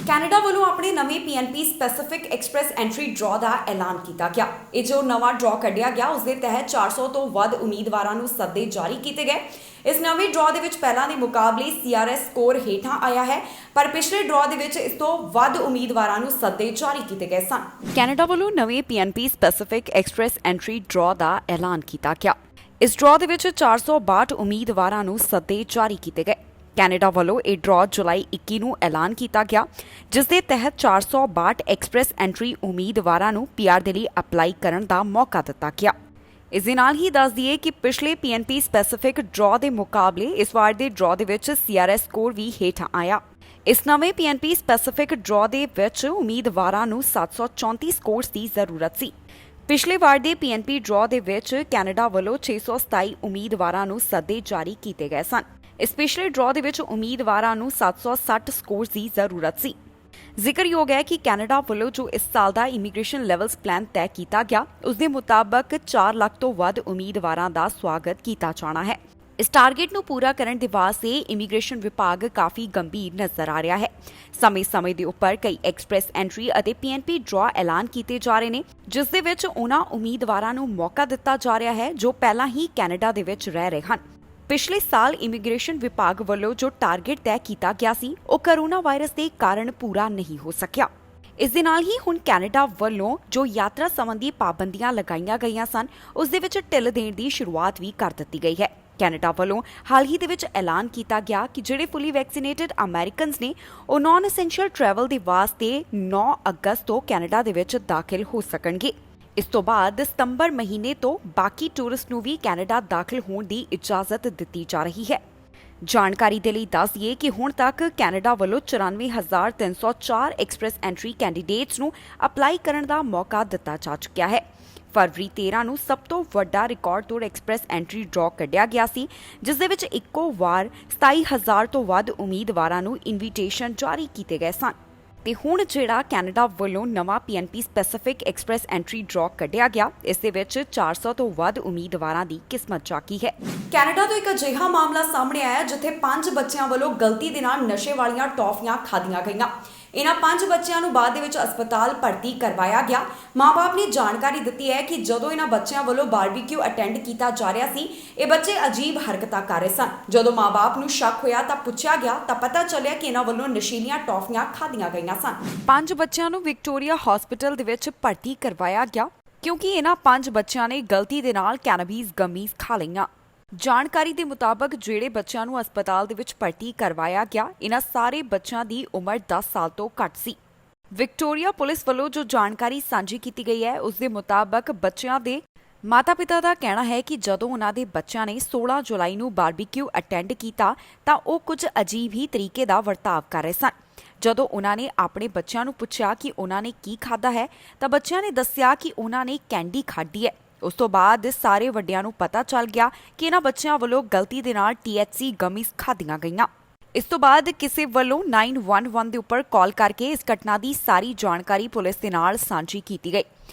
ਕੈਨੇਡਾ ਵੱਲੋਂ ਆਪਣੇ ਨਵੇਂ PNP specific express entry draw ਦਾ ਐਲਾਨ ਕੀਤਾ ਗਿਆ। ਇਹ ਜੋ ਨਵਾਂ ਡਰਾਅ ਕੱਢਿਆ ਗਿਆ ਉਸ ਦੇ ਤਹਿਤ 400 ਤੋਂ ਵੱਧ ਉਮੀਦਵਾਰਾਂ ਨੂੰ ਸੱਦੇ ਜਾਰੀ ਕੀਤੇ ਗਏ। ਇਸ ਨਵੇਂ ਡਰਾਅ ਦੇ ਵਿੱਚ ਪਹਿਲਾਂ ਦੇ ਮੁਕਾਬਲੇ CRS ਸਕੋਰ ਹੇਠਾਂ ਆਇਆ ਹੈ, ਪਰ ਪਿਛਲੇ ਡਰਾਅ ਦੇ ਵਿੱਚ ਇਸ ਤੋਂ ਵੱਧ ਉਮੀਦਵਾਰਾਂ ਨੂੰ ਸੱਦੇ ਜਾਰੀ ਕੀਤੇ ਗਏ ਸਨ। ਕੈਨੇਡਾ ਵੱਲੋਂ ਨਵੇਂ PNP specific express entry draw ਦਾ ਐਲਾਨ ਕੀਤਾ ਗਿਆ। ਇਸ ਡਰਾਅ ਦੇ ਵਿੱਚ 462 ਉਮੀਦਵਾਰਾਂ ਨੂੰ ਸੱਦੇ ਜਾਰੀ ਕੀਤੇ ਗਏ। ਕੈਨੇਡਾ ਵੱਲੋਂ ਇਹ ਡਰਾਅ ਜੁਲਾਈ 21 ਨੂੰ ਐਲਾਨ ਕੀਤਾ ਗਿਆ, ਜਿਸ ਦੇ ਤਹਿਤ 462 ਐਕਸਪ੍ਰੈਸ ਐਂਟਰੀ ਉਮੀਦਵਾਰਾਂ ਨੂੰ PR ਦੇ ਲਈ ਅਪਲਾਈ ਕਰਨ ਦਾ ਮੌਕਾ ਦਿੱਤਾ ਗਿਆ। ਇਸ ਦੇ ਨਾਲ ਹੀ ਦੱਸ ਦਈਏ ਕਿ ਪਿਛਲੇ PNP ਸਪੈਸੀਫਿਕ ਡਰਾਅ ਦੇ ਮੁਕਾਬਲੇ ਇਸ ਵਾਰ ਦੇ ਡਰਾਅ ਦੇ ਵਿੱਚ CRS ਸਕੋਰ ਵੀ ਹੇਠਾਂ ਆਇਆ। ਇਸ ਨਵੇਂ PNP ਸਪੈਸੀਫਿਕ ਡਰਾਅ ਦੇ ਵਿੱਚ ਉਮੀਦਵਾਰਾਂ ਨੂੰ 734 ਸਕੋਰਸ ਦੀ ਜ਼ਰੂਰਤ ਸੀ। ਪਿਛਲੇ ਵਾਰ ਦੇ PNP ਡਰਾਅ ਦੇ ਵਿੱਚ ਕੈਨੇਡਾ ਵੱਲੋਂ 627 ਉਮੀਦਵਾਰਾਂ ਨੂੰ ਸੱਦੇ ਜਾਰੀ ਕੀਤੇ ਗਏ ਸਨ। ਇਸ ਪਿਛਲੇ ਡਰਾਅ ਦੇ ਵਿੱਚ ਉਮੀਦਵਾਰਾਂ ਨੂੰ 760 ਸਕੋਰਸ ਦੀ ਜ਼ਰੂਰਤ ਸੀ। ਜ਼ਿਕਰਯੋਗ ਹੈ ਕਿ ਕੈਨੇਡਾ ਵੱਲੋਂ ਜੋ ਇਸ ਸਾਲ ਦਾ ਇਮੀਗ੍ਰੇਸ਼ਨ ਲੈਵਲਸ ਪਲਾਨ ਤੈਅ ਕੀਤਾ ਗਿਆ, ਉਸ ਦੇ ਮੁਤਾਬਕ 4 ਲੱਖ ਤੋਂ ਵੱਧ ਉਮੀਦਵਾਰਾਂ ਦਾ ਸਵਾਗਤ ਕੀਤਾ ਜਾਣਾ ਹੈ। ਇਸ ਟਾਰਗੇਟ ਨੂੰ ਪੂਰਾ ਕਰਨ ਦੇ ਵਾਸਤੇ ਇਮੀਗ੍ਰੇਸ਼ਨ ਵਿਭਾਗ ਕਾਫੀ ਗੰਭੀਰ ਨਜ਼ਰ ਆ ਰਿਹਾ ਹੈ। ਸਮੇਂ-ਸਮੇਂ ਦੇ ਉੱਪਰ ਕਈ ਐਕਸਪ੍ਰੈਸ ਐਂਟਰੀ ਅਤੇ PNP ਡਰਾਅ ਐਲਾਨ ਕੀਤੇ ਜਾ ਰਹੇ ਨੇ, ਜਿਸ ਦੇ ਵਿੱਚ ਉਹਨਾਂ ਉਮੀਦਵਾਰਾਂ ਨੂੰ ਮੌਕਾ ਦਿੱਤਾ ਜਾ ਰਿਹਾ ਹੈ ਜੋ ਪਹਿਲਾਂ ਹੀ ਕੈਨੇਡਾ ਦੇ ਵਿੱਚ ਰਹਿ ਰਹੇ ਹਨ। ਪਿਛਲੇ ਸਾਲ ਇਮੀਗ੍ਰੇਸ਼ਨ ਵਿਭਾਗ ਵੱਲੋਂ ਜੋ ਟਾਰਗੇਟ ਤੈਅ ਕੀਤਾ ਗਿਆ ਸੀ, ਉਹ ਕੋਰੋਨਾ ਵਾਇਰਸ ਦੇ ਕਾਰਨ ਪੂਰਾ ਨਹੀਂ ਹੋ ਸਕਿਆ। ਇਸ ਦੇ ਨਾਲ ਹੀ ਹੁਣ ਕੈਨੇਡਾ ਵੱਲੋਂ ਜੋ ਯਾਤਰਾ ਸੰਬੰਧੀ ਪਾਬੰਦੀਆਂ ਲਗਾਈਆਂ ਗਈਆਂ ਸਨ, ਉਸ ਦੇ ਵਿੱਚ ਢਿੱਲ ਦੇਣ ਦੀ ਸ਼ੁਰੂਆਤ ਵੀ ਕਰ ਦਿੱਤੀ ਗਈ ਹੈ। ਕੈਨੇਡਾ ਵੱਲੋਂ ਹਾਲ ਹੀ ਦੇ ਵਿੱਚ ਐਲਾਨ ਕੀਤਾ ਗਿਆ ਕਿ ਜਿਹੜੇ ਫੁੱਲੀ ਵੈਕਸੀਨੇਟਡ ਅਮਰੀਕਨਸ ਨੇ, ਉਹ ਨਾਨ ਐਸੈਂਸ਼ੀਅਲ ਟਰੈਵਲ ਦੇ ਵਾਸਤੇ 9 ਅਗਸਤ ਤੋਂ ਕੈਨੇਡਾ ਦੇ ਵਿੱਚ ਦਾਖਲ ਹੋ ਸਕਣਗੇ। ਇਸ ਤੋਂ ਬਾਅਦ ਸਤੰਬਰ ਮਹੀਨੇ ਤੋਂ ਬਾਕੀ ਟੂਰਿਸਟ ਨੂੰ ਵੀ ਕੈਨੇਡਾ ਦਾਖਲ ਹੋਣ ਦੀ ਇਜਾਜ਼ਤ ਦਿੱਤੀ ਜਾ ਰਹੀ ਹੈ। ਜਾਣਕਾਰੀ ਦੇ ਲਈ ਦੱਸ ਦਈਏ ਕਿ ਹੁਣ ਤੱਕ ਕੈਨੇਡਾ ਵੱਲੋਂ 94,304 ਐਕਸਪ੍ਰੈਸ ਐਂਟਰੀ ਕੈਂਡੀਡੇਟਸ ਨੂੰ ਅਪਲਾਈ ਕਰਨ ਦਾ ਮੌਕਾ ਦਿੱਤਾ ਜਾ ਚੁੱਕਿਆ ਹੈ। ਫਰਵਰੀ 13 ਨੂੰ ਸਭ ਤੋਂ ਵੱਡਾ ਰਿਕਾਰਡ ਤੋੜ ਐਕਸਪ੍ਰੈਸ ਐਂਟਰੀ ਡਰਾਅ ਕੱਢਿਆ ਗਿਆ ਸੀ, ਜਿਸ ਦੇ ਵਿੱਚ ਇੱਕੋ ਵਾਰ 27,000 ਤੋਂ ਵੱਧ ਉਮੀਦਵਾਰਾਂ ਨੂੰ ਇਨਵੀਟੇਸ਼ਨ ਜਾਰੀ ਕੀਤੇ ਗਏ ਸਨ। ਤੇ ਹੁਣ ਜਿਹੜਾ ਕੈਨੇਡਾ ਵੱਲੋਂ ਨਵਾਂ PNP specific express entry draw ਕੱਢਿਆ ਗਿਆ, ਇਸ ਦੇ ਵਿੱਚ 400 ਤੋਂ ਵੱਧ ਉਮੀਦਵਾਰਾਂ ਦੀ ਕਿਸਮਤ ਜਾਗੀ ਹੈ। ਕੈਨੇਡਾ ਤੋਂ ਇੱਕ ਅਜਿਹਾ ਮਾਮਲਾ ਸਾਹਮਣੇ ਆਇਆ ਜਿੱਥੇ 5 ਬੱਚਿਆਂ ਵੱਲੋਂ ਗਲਤੀ ਦੇ ਨਾਲ ਨਸ਼ੇ ਵਾਲੀਆਂ ਟੌਫੀਆਂ ਖਾਧੀਆਂ ਗਈਆਂ। ਇਹਨਾਂ 5 ਬੱਚਿਆਂ ਨੂੰ ਬਾਅਦ ਦੇ ਵਿੱਚ ਹਸਪਤਾਲ ਭਰਤੀ ਕਰਵਾਇਆ ਗਿਆ। ਮਾਂ-ਬਾਪ ਨੇ ਜਾਣਕਾਰੀ ਦਿੱਤੀ ਹੈ ਕਿ ਜਦੋਂ ਇਹਨਾਂ ਬੱਚਿਆਂ ਵੱਲੋਂ ਬਾਰਬੀਕਿਊ ਅਟੈਂਡ ਕੀਤਾ ਜਾ ਰਿਹਾ ਸੀ, ਇਹ ਬੱਚੇ ਅਜੀਬ ਹਰਕਤਾਂ ਕਰ ਰਹੇ ਸਨ। ਜਦੋਂ ਮਾਂ-ਬਾਪ ਨੂੰ ਸ਼ੱਕ ਹੋਇਆ ਤਾਂ ਪੁੱਛਿਆ ਗਿਆ ਤਾਂ ਪਤਾ ਚੱਲਿਆ ਕਿ ਇਹਨਾਂ ਵੱਲੋਂ ਨਸ਼ੀਲੀਆਂ ਟੌਫੀਆਂ ਖਾਧੀਆਂ ਗਈਆਂ ਸਨ। 5 ਬੱਚਿਆਂ ਨੂੰ ਵਿਕਟੋਰੀਆ ਹਸਪਤਾਲ ਦੇ ਵਿੱਚ ਭਰਤੀ ਕਰਵਾਇਆ ਗਿਆ ਕਿਉਂਕਿ ਇਹਨਾਂ 5 ਬੱਚਿਆਂ ਨੇ ਗਲਤੀ ਦੇ ਨਾਲ ਕੈਨੇਬੀਜ਼ ਗਮੀਜ਼ ਖਾ ਲਈਆਂ। ਜਾਣਕਾਰੀ ਦੇ ਮੁਤਾਬਕ ਜਿਹੜੇ ਬੱਚਿਆਂ ਨੂੰ ਹਸਪਤਾਲ ਦੇ ਵਿੱਚ ਭਰਤੀ ਕਰਵਾਇਆ ਗਿਆ, ਇਹਨਾਂ ਸਾਰੇ ਬੱਚਿਆਂ ਦੀ ਉਮਰ 10 ਸਾਲ ਤੋਂ ਘੱਟ ਸੀ। ਵਿਕਟੋਰੀਆ ਪੁਲਿਸ ਵੱਲੋਂ ਜੋ ਜਾਣਕਾਰੀ ਸਾਂਝੀ ਕੀਤੀ ਗਈ ਹੈ, ਉਸ ਦੇ ਮੁਤਾਬਕ ਬੱਚਿਆਂ ਦੇ ਮਾਤਾ-ਪਿਤਾ ਦਾ ਕਹਿਣਾ ਹੈ ਕਿ ਜਦੋਂ ਉਹਨਾਂ ਦੇ ਬੱਚਿਆਂ ਨੇ 16 ਜੁਲਾਈ ਨੂੰ ਬਾਰਬੀਕਿਊ ਅਟੈਂਡ ਕੀਤਾ ਤਾਂ ਉਹ ਕੁਝ ਅਜੀਬ ਹੀ ਤਰੀਕੇ ਦਾ ਵਰਤਾਵ ਕਰ ਰਹੇ ਸਨ। ਜਦੋਂ ਉਹਨਾਂ ਨੇ ਆਪਣੇ ਬੱਚਿਆਂ ਨੂੰ ਪੁੱਛਿਆ ਕਿ ਉਹਨਾਂ ਨੇ ਕੀ ਖਾਧਾ ਹੈ ਤਾਂ ਬੱਚਿਆਂ ਨੇ ਦੱਸਿਆ ਕਿ ਉਹਨਾਂ ਨੇ ਕੈਂਡੀ ਖਾਧੀ ਹੈ। ਉਸ ਤੋਂ ਬਾਅਦ ਸਾਰੇ ਵੱਡਿਆਂ ਨੂੰ ਪਤਾ ਚੱਲ ਗਿਆ ਕਿ ਇਹਨਾਂ ਬੱਚਿਆਂ ਵੱਲੋਂ ਗਲਤੀ ਦੇ ਨਾਲ THC ਗਮੀਜ਼ ਖਾਧੀਆਂ ਗਈਆਂ। ਇਸ ਤੋਂ ਬਾਅਦ ਕਿਸੇ ਵੱਲੋਂ 911 ਦੇ ਉੱਪਰ ਕਾਲ ਕਰਕੇ ਇਸ ਘਟਨਾ ਦੀ ਸਾਰੀ ਜਾਣਕਾਰੀ ਪੁਲਿਸ ਦੇ ਨਾਲ ਸਾਂਝੀ ਕੀਤੀ ਗਈ।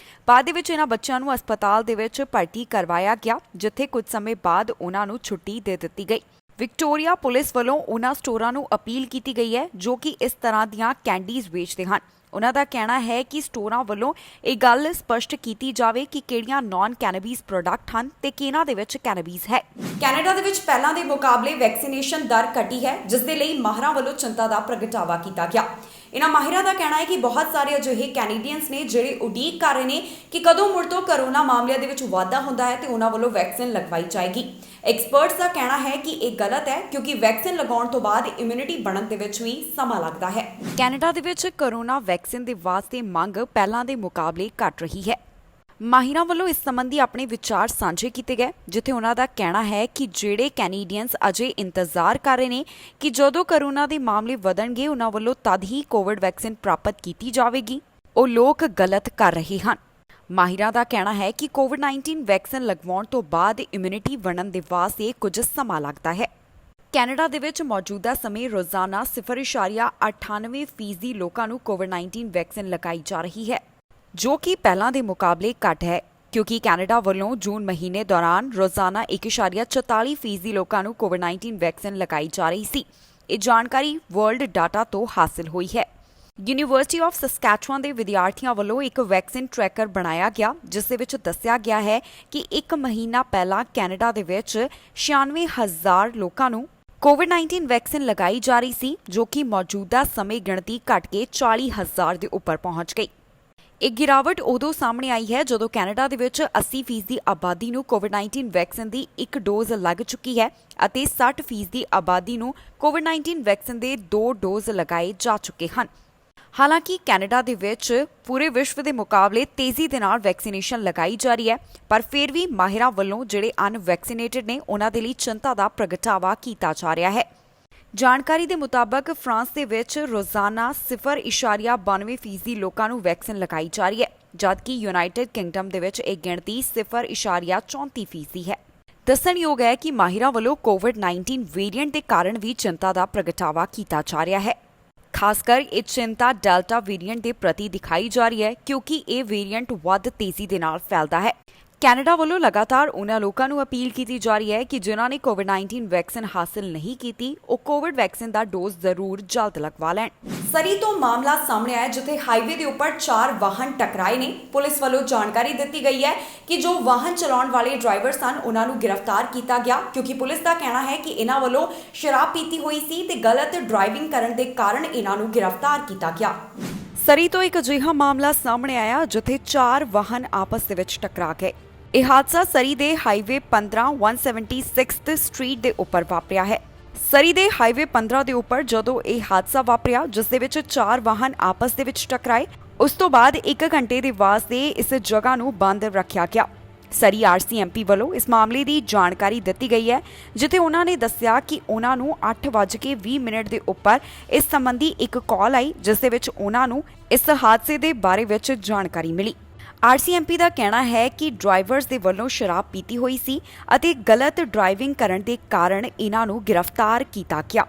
ਬਾਅਦ ਦੇ ਵਿੱਚ ਇਹਨਾਂ ਬੱਚਿਆਂ ਨੂੰ ਹਸਪਤਾਲ ਦੇ ਵਿੱਚ ਭਰਤੀ ਕਰਵਾਇਆ ਗਿਆ, ਜਿੱਥੇ ਕੁਝ ਸਮੇਂ ਬਾਅਦ ਉਹਨਾਂ ਨੂੰ ਛੁੱਟੀ ਦੇ ਦਿੱਤੀ ਗਈ। ਵਿਕਟੋਰੀਆ ਪੁਲਿਸ ਵੱਲੋਂ ਉਹਨਾਂ ਸਟੋਰਾਂ ਨੂੰ ਅਪੀਲ ਕੀਤੀ ਗਈ ਹੈ ਜੋ ਕਿ ਇਸ ਤਰ੍ਹਾਂ ਦੀਆਂ ਕੈਂਡੀਜ਼ ਵੇਚਦੇ ਹਨ। ਉਹਨਾਂ ਦਾ ਕਹਿਣਾ ਹੈ ਕਿ ਸਟੋਰਾਂ ਵੱਲੋਂ ਇਹ ਗੱਲ ਸਪਸ਼ਟ ਕੀਤੀ ਜਾਵੇ ਕਿ ਕਿਹੜੀਆਂ ਨਾਨ ਕੈਨੇਬੀਜ਼ ਪ੍ਰੋਡਕਟ ਹਨ ਤੇ ਕਿਹਨਾਂ ਦੇ ਵਿੱਚ ਕੈਨੇਬੀਜ਼ ਹੈ। ਕੈਨੇਡਾ ਦੇ ਵਿੱਚ ਪਹਿਲਾਂ ਦੇ ਮੁਕਾਬਲੇ ਵੈਕਸੀਨੇਸ਼ਨ ਦਰ ਘਟੀ ਹੈ, ਜਿਸ ਦੇ ਲਈ ਮਾਹਰਾਂ ਵੱਲੋਂ ਚਿੰਤਾ ਦਾ ਪ੍ਰਗਟਾਵਾ ਕੀਤਾ ਗਿਆ। ਇਹਨਾਂ ਮਾਹਿਰਾਂ ਦਾ ਕਹਿਣਾ ਹੈ ਕਿ ਬਹੁਤ ਸਾਰੇ ਅਜਿਹੇ ਕੈਨੇਡੀਅਨਸ ਨੇ ਜਿਹੜੇ ਉਡੀਕ ਕਰ ਰਹੇ ਨੇ ਕਿ ਕਦੋਂ ਮੁੜ ਤੋਂ ਕਰੋਨਾ ਮਾਮਲਿਆਂ ਦੇ ਵਿੱਚ ਵਾਧਾ ਹੁੰਦਾ ਹੈ ਤੇ ਉਹਨਾਂ ਵੱਲੋਂ ਵੈਕਸੀਨ ਲਗਵਾਈ ਜਾਏਗੀ। ਐਕਸਪਰਟਸ ਦਾ ਕਹਿਣਾ ਹੈ ਕਿ ਇਹ ਗਲਤ ਹੈ ਕਿਉਂਕਿ ਵੈਕਸੀਨ ਲਗਾਉਣ ਤੋਂ ਬਾਅਦ ਇਮਿਊਨਿਟੀ ਬਣਨ ਦੇ ਵਿੱਚ ਵੀ ਸਮਾਂ ਲੱਗਦਾ ਹੈ। ਕੈਨੇਡਾ ਦੇ ਵਿੱਚ ਕਰੋਨਾ ਵੈਕਸੀਨ ਦੇ ਵਾਸਤੇ ਮੰਗ ਪਹਿਲਾਂ ਦੇ ਮੁਕਾਬਲੇ ਘਟ ਰਹੀ ਹੈ। ਮਾਹਿਰਾਂ ਵੱਲੋਂ ਇਸ ਸੰਬੰਧੀ ਆਪਣੇ ਵਿਚਾਰ ਸਾਂਝੇ ਕੀਤੇ ਗਏ, ਜਿੱਥੇ ਉਹਨਾਂ ਦਾ ਕਹਿਣਾ ਹੈ ਕਿ ਜਿਹੜੇ ਕੈਨੇਡੀਅਨਸ ਅਜੇ ਇੰਤਜ਼ਾਰ ਕਰ ਰਹੇ ਨੇ ਕਿ ਜਦੋਂ ਕਰੋਨਾ ਦੇ ਮਾਮਲੇ ਵਧਣਗੇ ਉਹਨਾਂ ਵੱਲੋਂ ਤਦ ਹੀ ਕੋਵਿਡ ਵੈਕਸੀਨ ਪ੍ਰਾਪਤ ਕੀਤੀ ਜਾਵੇਗੀ, ਉਹ ਲੋਕ ਗਲਤ ਕਰ ਰਹੇ ਹਨ। ਮਾਹਿਰਾਂ ਦਾ ਕਹਿਣਾ ਹੈ ਕਿ ਕੋਵਿਡ-19 ਵੈਕਸੀਨ ਲਗਵਾਉਣ ਤੋਂ ਬਾਅਦ ਇਮਿਊਨਿਟੀ ਬਣਨ ਦੇ ਵਾਸਤੇ ਕੁਝ ਸਮਾਂ ਲੱਗਦਾ ਹੈ। ਕੈਨੇਡਾ ਦੇ ਵਿੱਚ ਮੌਜੂਦਾ ਸਮੇਂ ਰੋਜ਼ਾਨਾ 0.98% ਲੋਕਾਂ ਨੂੰ ਕੋਵਿਡ-19 ਵੈਕਸੀਨ ਲਗਾਈ ਜਾ ਰਹੀ ਹੈ, ਜੋ ਕਿ ਪਹਿਲਾਂ ਦੇ ਮੁਕਾਬਲੇ ਘੱਟ ਹੈ ਕਿਉਂਕਿ ਕੈਨੇਡਾ ਵੱਲੋਂ ਜੂਨ ਮਹੀਨੇ ਦੌਰਾਨ ਰੋਜ਼ਾਨਾ 1.44% ਲੋਕਾਂ ਨੂੰ ਕੋਵਿਡ-19 ਵੈਕਸੀਨ ਲਗਾਈ ਜਾ ਰਹੀ ਸੀ। ਇਹ ਜਾਣਕਾਰੀ ਵਰਲਡ ਡਾਟਾ ਤੋਂ ਹਾਸਲ ਹੋਈ ਹੈ। ਯੂਨੀਵਰਸਿਟੀ ਆਫ ਸਸਕੈਚੁਆਨ ਦੇ ਵਿਦਿਆਰਥੀਆਂ ਵੱਲੋਂ ਇੱਕ ਵੈਕਸੀਨ ਟਰੈਕਰ ਬਣਾਇਆ ਗਿਆ, ਜਿਸ ਦੇ ਵਿੱਚ ਦੱਸਿਆ ਗਿਆ ਹੈ ਕਿ 1 ਮਹੀਨਾ ਪਹਿਲਾਂ ਕੈਨੇਡਾ ਦੇ ਵਿੱਚ 96,000 ਲੋਕਾਂ ਨੂੰ ਕੋਵਿਡ-19 ਵੈਕਸੀਨ ਲਗਾਈ ਜਾ ਰਹੀ ਸੀ, ਜੋ ਕਿ ਮੌਜੂਦਾ ਸਮੇਂ ਗਿਣਤੀ ਘਟ ਕੇ 40,000 ਦੇ ਉੱਪਰ ਪਹੁੰਚ ਗਈ। ਇਹ ਗਿਰਾਵਟ ਉਦੋਂ ਸਾਹਮਣੇ ਆਈ ਹੈ ਜਦੋਂ ਕੈਨੇਡਾ ਦੇ ਵਿੱਚ 80% ਦੀ ਆਬਾਦੀ ਨੂੰ ਕੋਵਿਡ-19 ਵੈਕਸੀਨ ਦੀ ਇੱਕ ਡੋਜ਼ ਲੱਗ ਚੁੱਕੀ ਹੈ ਅਤੇ 60% ਦੀ ਆਬਾਦੀ ਨੂੰ ਕੋਵਿਡ-19 ਵੈਕਸੀਨ ਦੇ 2 ਡੋਜ਼ ਲਗਾਏ ਜਾ ਚੁੱਕੇ ਹਨ। ਹਾਲਾਂਕਿ ਕੈਨੇਡਾ ਦੇ ਵਿੱਚ ਪੂਰੇ ਵਿਸ਼ਵ ਦੇ ਮੁਕਾਬਲੇ ਤੇਜ਼ੀ ਦੇ ਨਾਲ ਵੈਕਸੀਨੇਸ਼ਨ ਲਗਾਈ ਜਾ ਰਹੀ ਹੈ, ਪਰ ਫਿਰ ਵੀ ਮਾਹਿਰਾਂ ਵੱਲੋਂ ਜਿਹੜੇ ਅਨਵੈਕਸੀਨੇਟਡ ਨੇ ਉਹਨਾਂ ਦੇ ਲਈ ਚਿੰਤਾ ਦਾ ਪ੍ਰਗਟਾਵਾ ਕੀਤਾ ਜਾ ਰਿਹਾ ਹੈ। ਜਾਣਕਾਰੀ ਦੇ ਮੁਤਾਬਕ ਫਰਾਂਸ ਦੇ ਵਿੱਚ ਰੋਜ਼ਾਨਾ 0.92% ਲੋਕਾਂ ਨੂੰ ਵੈਕਸੀਨ ਲਗਾਈ ਜਾ ਰਹੀ ਹੈ, ਜਦਕਿ ਯੂਨਾਈਟਿਡ ਕਿੰਗਡਮ ਦੇ ਵਿੱਚ ਇਹ ਗਿਣਤੀ 0.34% ਹੈ। ਦੱਸਣਯੋਗ ਹੈ ਕਿ ਮਾਹਿਰਾਂ ਵੱਲੋਂ ਕੋਵਿਡ-19 ਵੇਰੀਐਂਟ ਦੇ ਕਾਰਨ ਵੀ ਚਿੰਤਾ ਦਾ ਪ੍ਰਗਟਾਵਾ ਕੀਤਾ ਜਾ ਰਿਹਾ ਹੈ। ਖਾਸ ਕਰ ਇਹ ਚਿੰਤਾ ਡੈਲਟਾ ਵੇਰੀਐਂਟ ਦੇ ਪ੍ਰਤੀ ਦਿਖਾਈ ਜਾ ਰਹੀ ਹੈ ਕਿਉਂਕਿ ਇਹ ਵੇਰੀਐਂਟ ਵੱਧ ਤੇਜ਼ੀ ਦੇ ਨਾਲ ਫੈਲਦਾ ਹੈ। ਕੈਨੇਡਾ ਵੱਲੋਂ ਲਗਾਤਾਰ ਉਹਨਾਂ ਲੋਕਾਂ ਨੂੰ ਅਪੀਲ ਕੀਤੀ ਜਾ ਰਹੀ ਹੈ ਕਿ ਜਿਨ੍ਹਾਂ ਨੇ ਕੋਵਿਡ-19 ਵੈਕਸੀਨ ਹਾਸਲ ਨਹੀਂ ਕੀਤੀ, ਉਹ ਕੋਵਿਡ ਵੈਕਸੀਨ ਦਾ ਡੋਜ਼ ਜ਼ਰੂਰ ਜਲਦ ਲਗਵਾ ਲੈਣ। ਸਰੀ ਤੋਂ ਮਾਮਲਾ ਸਾਹਮਣੇ ਆਇਆ ਜਿੱਥੇ ਹਾਈਵੇ ਦੇ ਉੱਪਰ 4 ਵਾਹਨ ਟਕਰਾਏ ਨੇ। ਪੁਲਿਸ ਵੱਲੋਂ ਜਾਣਕਾਰੀ ਦਿੱਤੀ ਗਈ ਹੈ ਕਿ ਜੋ ਵਾਹਨ ਚਲਾਉਣ ਵਾਲੇ ਡਰਾਈਵਰ ਸਨ ਉਹਨਾਂ ਨੂੰ ਗ੍ਰਿਫਤਾਰ ਕੀਤਾ ਗਿਆ ਕਿਉਂਕਿ ਪੁਲਿਸ ਦਾ ਕਹਿਣਾ ਹੈ ਕਿ ਇਹਨਾਂ ਵੱਲੋਂ ਸ਼ਰਾਬ ਪੀਤੀ ਹੋਈ ਸੀ ਤੇ ਗਲਤ ਡਰਾਈਵਿੰਗ ਕਰਨ ਦੇ ਕਾਰਨ ਇਹਨਾਂ ਨੂੰ ਗ੍ਰਿਫਤਾਰ ਕੀਤਾ ਗਿਆ। ਸਰੀ ਤੋਂ ਇੱਕ ਅਜਿਹਾ ਮਾਮਲਾ ਸਾਹਮਣੇ ਆਇਆ ਜਿੱਥੇ 4 ਵਾਹਨ ਆਪਸ ਦੇ ਵਿੱਚ ਟਕਰਾ ਗਏ। ਇਹ ਹਾਦਸਾ ਸਰੀ ਦੇ ਹਾਈਵੇ 15 176th ਸਟਰੀਟ ਦੇ ਉੱਪਰ ਵਾਪਰਿਆ ਹੈ। ਸਰੀ ਦੇ ਹਾਈਵੇ 15 ਦੇ ਉੱਪਰ ਜਦੋਂ ਇਹ ਹਾਦਸਾ ਵਾਪਰਿਆ, ਜਿਸ ਦੇ ਵਿੱਚ 4 ਵਾਹਨ ਆਪਸ ਦੇ ਵਿੱਚ ਟਕਰਾਏ, ਉਸ ਤੋਂ ਬਾਅਦ 1 ਘੰਟੇ ਦੇ ਵਾਸਤੇ ਇਸ ਜਗ੍ਹਾ ਨੂੰ ਬੰਦ ਰੱਖਿਆ ਗਿਆ। ਸਰੀ RCMP ਵੱਲੋਂ ਇਸ ਮਾਮਲੇ ਦੀ ਜਾਣਕਾਰੀ ਦਿੱਤੀ ਗਈ ਹੈ, ਜਿੱਥੇ ਉਹਨਾਂ ਨੇ ਦੱਸਿਆ ਕਿ ਉਹਨਾਂ ਨੂੰ 8:20 ਦੇ ਉੱਪਰ ਇਸ ਸੰਬੰਧੀ ਇੱਕ ਕਾਲ ਆਈ, ਜਿਸ ਦੇ ਵਿੱਚ ਉਹਨਾਂ ਨੂੰ ਇਸ ਹਾਦਸੇ ਦੇ ਬਾਰੇ ਵਿੱਚ ਜਾਣਕਾਰੀ ਮਿਲੀ। RCMP ਦਾ ਕਹਿਣਾ ਹੈ ਕਿ ਡਰਾਈਵਰਸ ਦੇ ਵੱਲੋਂ ਸ਼ਰਾਬ ਪੀਤੀ ਹੋਈ ਸੀ ਅਤੇ ਗਲਤ ਡਰਾਈਵਿੰਗ ਕਰਨ ਦੇ ਕਾਰਨ ਇਹਨਾਂ ਨੂੰ ਗ੍ਰਿਫਤਾਰ ਕੀਤਾ ਗਿਆ।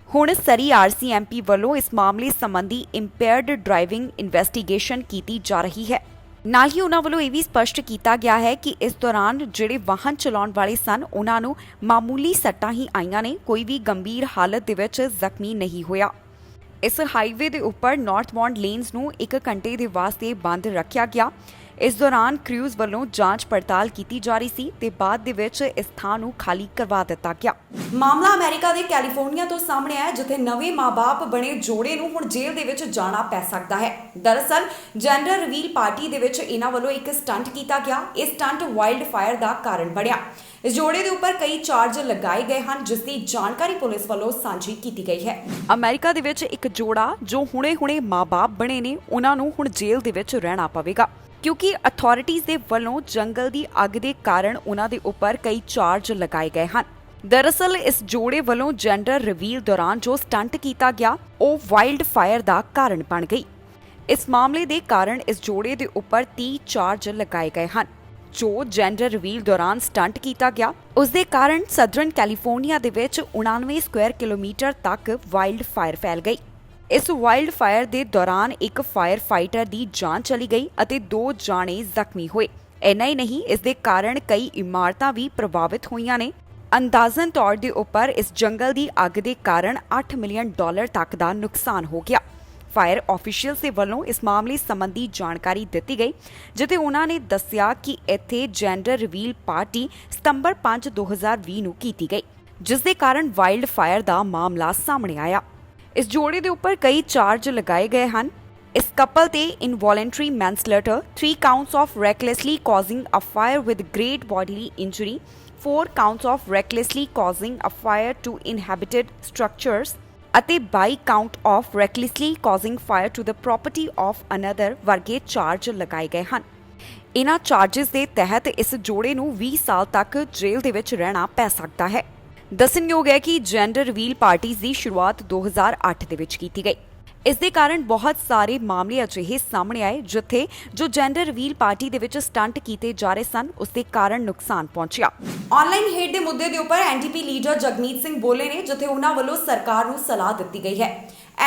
ਹੁਣ ਸਰੀ RCMP ਵੱਲੋਂ ਇਸ ਮਾਮਲੇ ਸੰਬੰਧੀ ਇੰਪੇਅਰਡ ਡਰਾਈਵਿੰਗ ਇਨਵੈਸਟੀਗੇਸ਼ਨ ਕੀਤੀ ਜਾ ਰਹੀ ਹੈ। ਨਾਲ ਹੀ ਉਹਨਾਂ ਵੱਲੋਂ ਇਹ ਵੀ ਸਪਸ਼ਟ ਕੀਤਾ ਗਿਆ ਹੈ ਕਿ ਇਸ ਦੌਰਾਨ ਜਿਹੜੇ ਵਾਹਨ ਚਲਾਉਣ ਵਾਲੇ ਸਨ ਉਹਨਾਂ ਨੂੰ ਮਾਮੂਲੀ ਸੱਟਾਂ ਹੀ ਆਈਆਂ ਨੇ, ਕੋਈ ਵੀ ਗੰਭੀਰ ਹਾਲਤ ਦੇ ਵਿੱਚ ਜ਼ਖਮੀ ਨਹੀਂ ਹੋਇਆ। ਇਸ ਹਾਈਵੇ ਦੇ ਉੱਪਰ ਨਾਰਥਬਾਉਂਡ ਲੇਨਸ ਨੂੰ 1 ਘੰਟੇ ਦੇ ਵਾਸਤੇ ਬੰਦ ਰੱਖਿਆ ਗਿਆ। ਇਸ ਦੌਰਾਨ ਕ੍ਰੂਜ਼ ਵੱਲੋਂ ਜਾਂਚ ਪੜਤਾਲ ਕੀਤੀ ਜਾ ਰਹੀ ਸੀ ਤੇ ਬਾਅਦ ਦੇ ਵਿੱਚ ਇਸ ਥਾਂ ਨੂੰ ਖਾਲੀ ਕਰਵਾ ਦਿੱਤਾ ਗਿਆ। ਮਾਮਲਾ ਅਮਰੀਕਾ ਦੇ ਕੈਲੀਫੋਰਨੀਆ ਤੋਂ ਸਾਹਮਣੇ ਆਇਆ, ਜਿੱਥੇ ਨਵੇਂ ਮਾਂ-ਬਾਪ ਬਣੇ ਜੋੜੇ ਨੂੰ ਹੁਣ ਜੇਲ੍ਹ ਦੇ ਵਿੱਚ ਜਾਣਾ ਪੈ ਸਕਦਾ ਹੈ। ਦਰਅਸਲ ਜੈਂਡਰ ਰਿਵੀਲ ਪਾਰਟੀ ਦੇ ਵਿੱਚ ਇਹਨਾਂ ਵੱਲੋਂ ਇੱਕ ਸਟੰਟ ਕੀਤਾ ਗਿਆ। ਇਹ ਸਟੰਟ ਵਾਈਲਡ ਫਾਇਰ ਦਾ ਕਾਰਨ ਬਣਿਆ। ਇਸ ਜੋੜੇ ਦੇ ਉੱਪਰ ਕਈ ਚਾਰਜ ਲਗਾਏ ਗਏ ਹਨ, ਜਿਸ ਦੀ ਜਾਣਕਾਰੀ ਪੁਲਿਸ ਵੱਲੋਂ ਸਾਂਝੀ ਕੀਤੀ ਗਈ ਹੈ। ਅਮਰੀਕਾ ਦੇ ਵਿੱਚ ਇੱਕ ਜੋੜਾ ਜੋ ਹੁਣੇ-ਹੁਣੇ ਮਾਂ-ਬਾਪ ਬਣੇ ਨੇ, ਉਹਨਾਂ ਨੂੰ ਹੁਣ ਜੇਲ੍ਹ ਦੇ ਵਿੱਚ ਰਹਿਣਾ ਪਵੇਗਾ, ਕਿਉਂਕਿ ਅਥਾਰਟੀਜ਼ ਦੇ ਵੱਲੋਂ ਜੰਗਲ ਦੀ ਅੱਗ ਦੇ ਕਾਰਨ ਉਹਨਾਂ ਦੇ ਉੱਪਰ ਕਈ ਚਾਰਜ ਲਗਾਏ ਗਏ ਹਨ। ਦਰਅਸਲ ਇਸ ਜੋੜੇ ਵੱਲੋਂ ਜੈਂਡਰ ਰਿਵੀਲ ਦੌਰਾਨ ਜੋ ਸਟੰਟ ਕੀਤਾ ਗਿਆ, ਉਹ ਵਾਈਲਡ ਫਾਇਰ ਦਾ ਕਾਰਨ ਬਣ ਗਈ। ਇਸ ਮਾਮਲੇ ਦੇ ਕਾਰਨ ਇਸ ਜੋੜੇ ਦੇ ਉੱਪਰ 30 ਚਾਰਜ ਲਗਾਏ ਗਏ ਹਨ। ਜੋ ਜੈਂਡਰ ਰਿਵੀਲ ਦੌਰਾਨ ਸਟੰਟ ਕੀਤਾ ਗਿਆ, ਉਸ ਦੇ ਕਾਰਨ ਸਦਰਨ ਕੈਲੀਫੋਰਨੀਆ ਦੇ ਵਿੱਚ 99 ਸਕੁਆਇਰ ਕਿਲੋਮੀਟਰ ਤੱਕ ਵਾਈਲਡ ਫਾਇਰ ਫੈਲ ਗਈ। ਇਸ ਵਾਈਲਡ ਫਾਇਰ ਦੇ ਦੌਰਾਨ ਇੱਕ ਫਾਇਰ ਫਾਈਟਰ ਦੀ ਜਾਨ ਚਲੀ ਗਈ ਅਤੇ 2 ਜਾਣੇ ਜ਼ਖਮੀ ਹੋਏ। ਇੰਨਾ ਹੀ ਨਹੀਂ, ਇਸ ਦੇ ਕਾਰਨ ਕਈ ਇਮਾਰਤਾਂ ਵੀ ਪ੍ਰਭਾਵਿਤ ਹੋਈਆਂ ਨੇ। ਅੰਦਾਜ਼ਨ ਤੌਰ ਦੇ ਉੱਪਰ ਇਸ ਜੰਗਲ ਦੀ ਅੱਗ ਦੇ ਕਾਰਨ $8 ਮਿਲੀਅਨ ਤੱਕ ਦਾ ਨੁਕਸਾਨ ਹੋ ਗਿਆ। ਫਾਇਰ ਆਫੀਸ਼ੀਅਲਸ ਦੇ ਵੱਲੋਂ ਇਸ ਮਾਮਲੇ ਸੰਬੰਧੀ ਜਾਣਕਾਰੀ ਦਿੱਤੀ ਗਈ, ਜਿੱਥੇ ਉਹਨਾਂ ਨੇ ਦੱਸਿਆ ਕਿ ਇੱਥੇ ਜੈਂਡਰ ਰਿਵੀਲ ਪਾਰਟੀ ਸਤੰਬਰ 5, 2020 ਨੂੰ ਕੀਤੀ ਗਈ, ਜਿਸ ਦੇ ਕਾਰਨ ਵਾਈਲਡ ਫਾਇਰ ਦਾ ਮਾਮਲਾ ਸਾਹਮਣੇ ਆਇਆ। ਇਸ ਜੋੜੇ ਦੇ ਉੱਪਰ ਕਈ ਚਾਰਜ ਲਗਾਏ ਗਏ ਹਨ। ਇਸ ਕਪਲ ਤੇ involuntary ਮੈਨਸਲੇਟਰ, 3 counts of recklessly causing a fire with great bodily injury, 4 counts of recklessly causing a fire to inhabited structures ਅਤੇ 22 count of recklessly causing fire to the property of another ਵਰਗੇ charge ਲਗਾਏ ਗਏ ਹਨ। ਇਨ੍ਹਾਂ charges ਦੇ ਤਹਿਤ ਇਸ ਜੋੜੇ ਨੂੰ 20 ਸਾਲ ਤੱਕ ਜੇਲ੍ਹ ਦੇ ਵਿੱਚ ਰਹਿਣਾ ਪੈ ਸਕਦਾ ਹੈ। ਦੱਸਣਯੋਗ ਹੈ ਕਿ ਜੈਂਡਰ ਰਿਵੀਲ ਪਾਰਟੀਜ਼ ਦੀ ਸ਼ੁਰੂਆਤ 2008 ਦੇ ਵਿੱਚ ਕੀਤੀ ਗਈ। ਇਸ ਦੇ ਕਾਰਨ ਬਹੁਤ ਸਾਰੇ ਮਾਮਲੇ ਅਜਿਹੇ ਸਾਹਮਣੇ ਆਏ, ਜਿੱਥੇ ਜੋ ਜੈਂਡਰ ਰਿਵੀਲ ਪਾਰਟੀ ਦੇ ਵਿੱਚ ਸਟੰਟ ਕੀਤੇ ਜਾ ਰਹੇ ਸਨ, ਉਸ ਦੇ ਕਾਰਨ ਨੁਕਸਾਨ ਪਹੁੰਚਿਆ। ਆਨਲਾਈਨ ਹੇਟ ਦੇ ਮੁੱਦੇ ਦੇ ਉੱਪਰ ਐਨਡੀਪੀ ਲੀਡਰ ਜਗਮੀਤ ਸਿੰਘ ਬੋਲੇ ਨੇ, ਜਿੱਥੇ ਉਹਨਾਂ ਵੱਲੋਂ ਸਰਕਾਰ ਨੂੰ ਸਲਾਹ ਦਿੱਤੀ ਗਈ ਹੈ।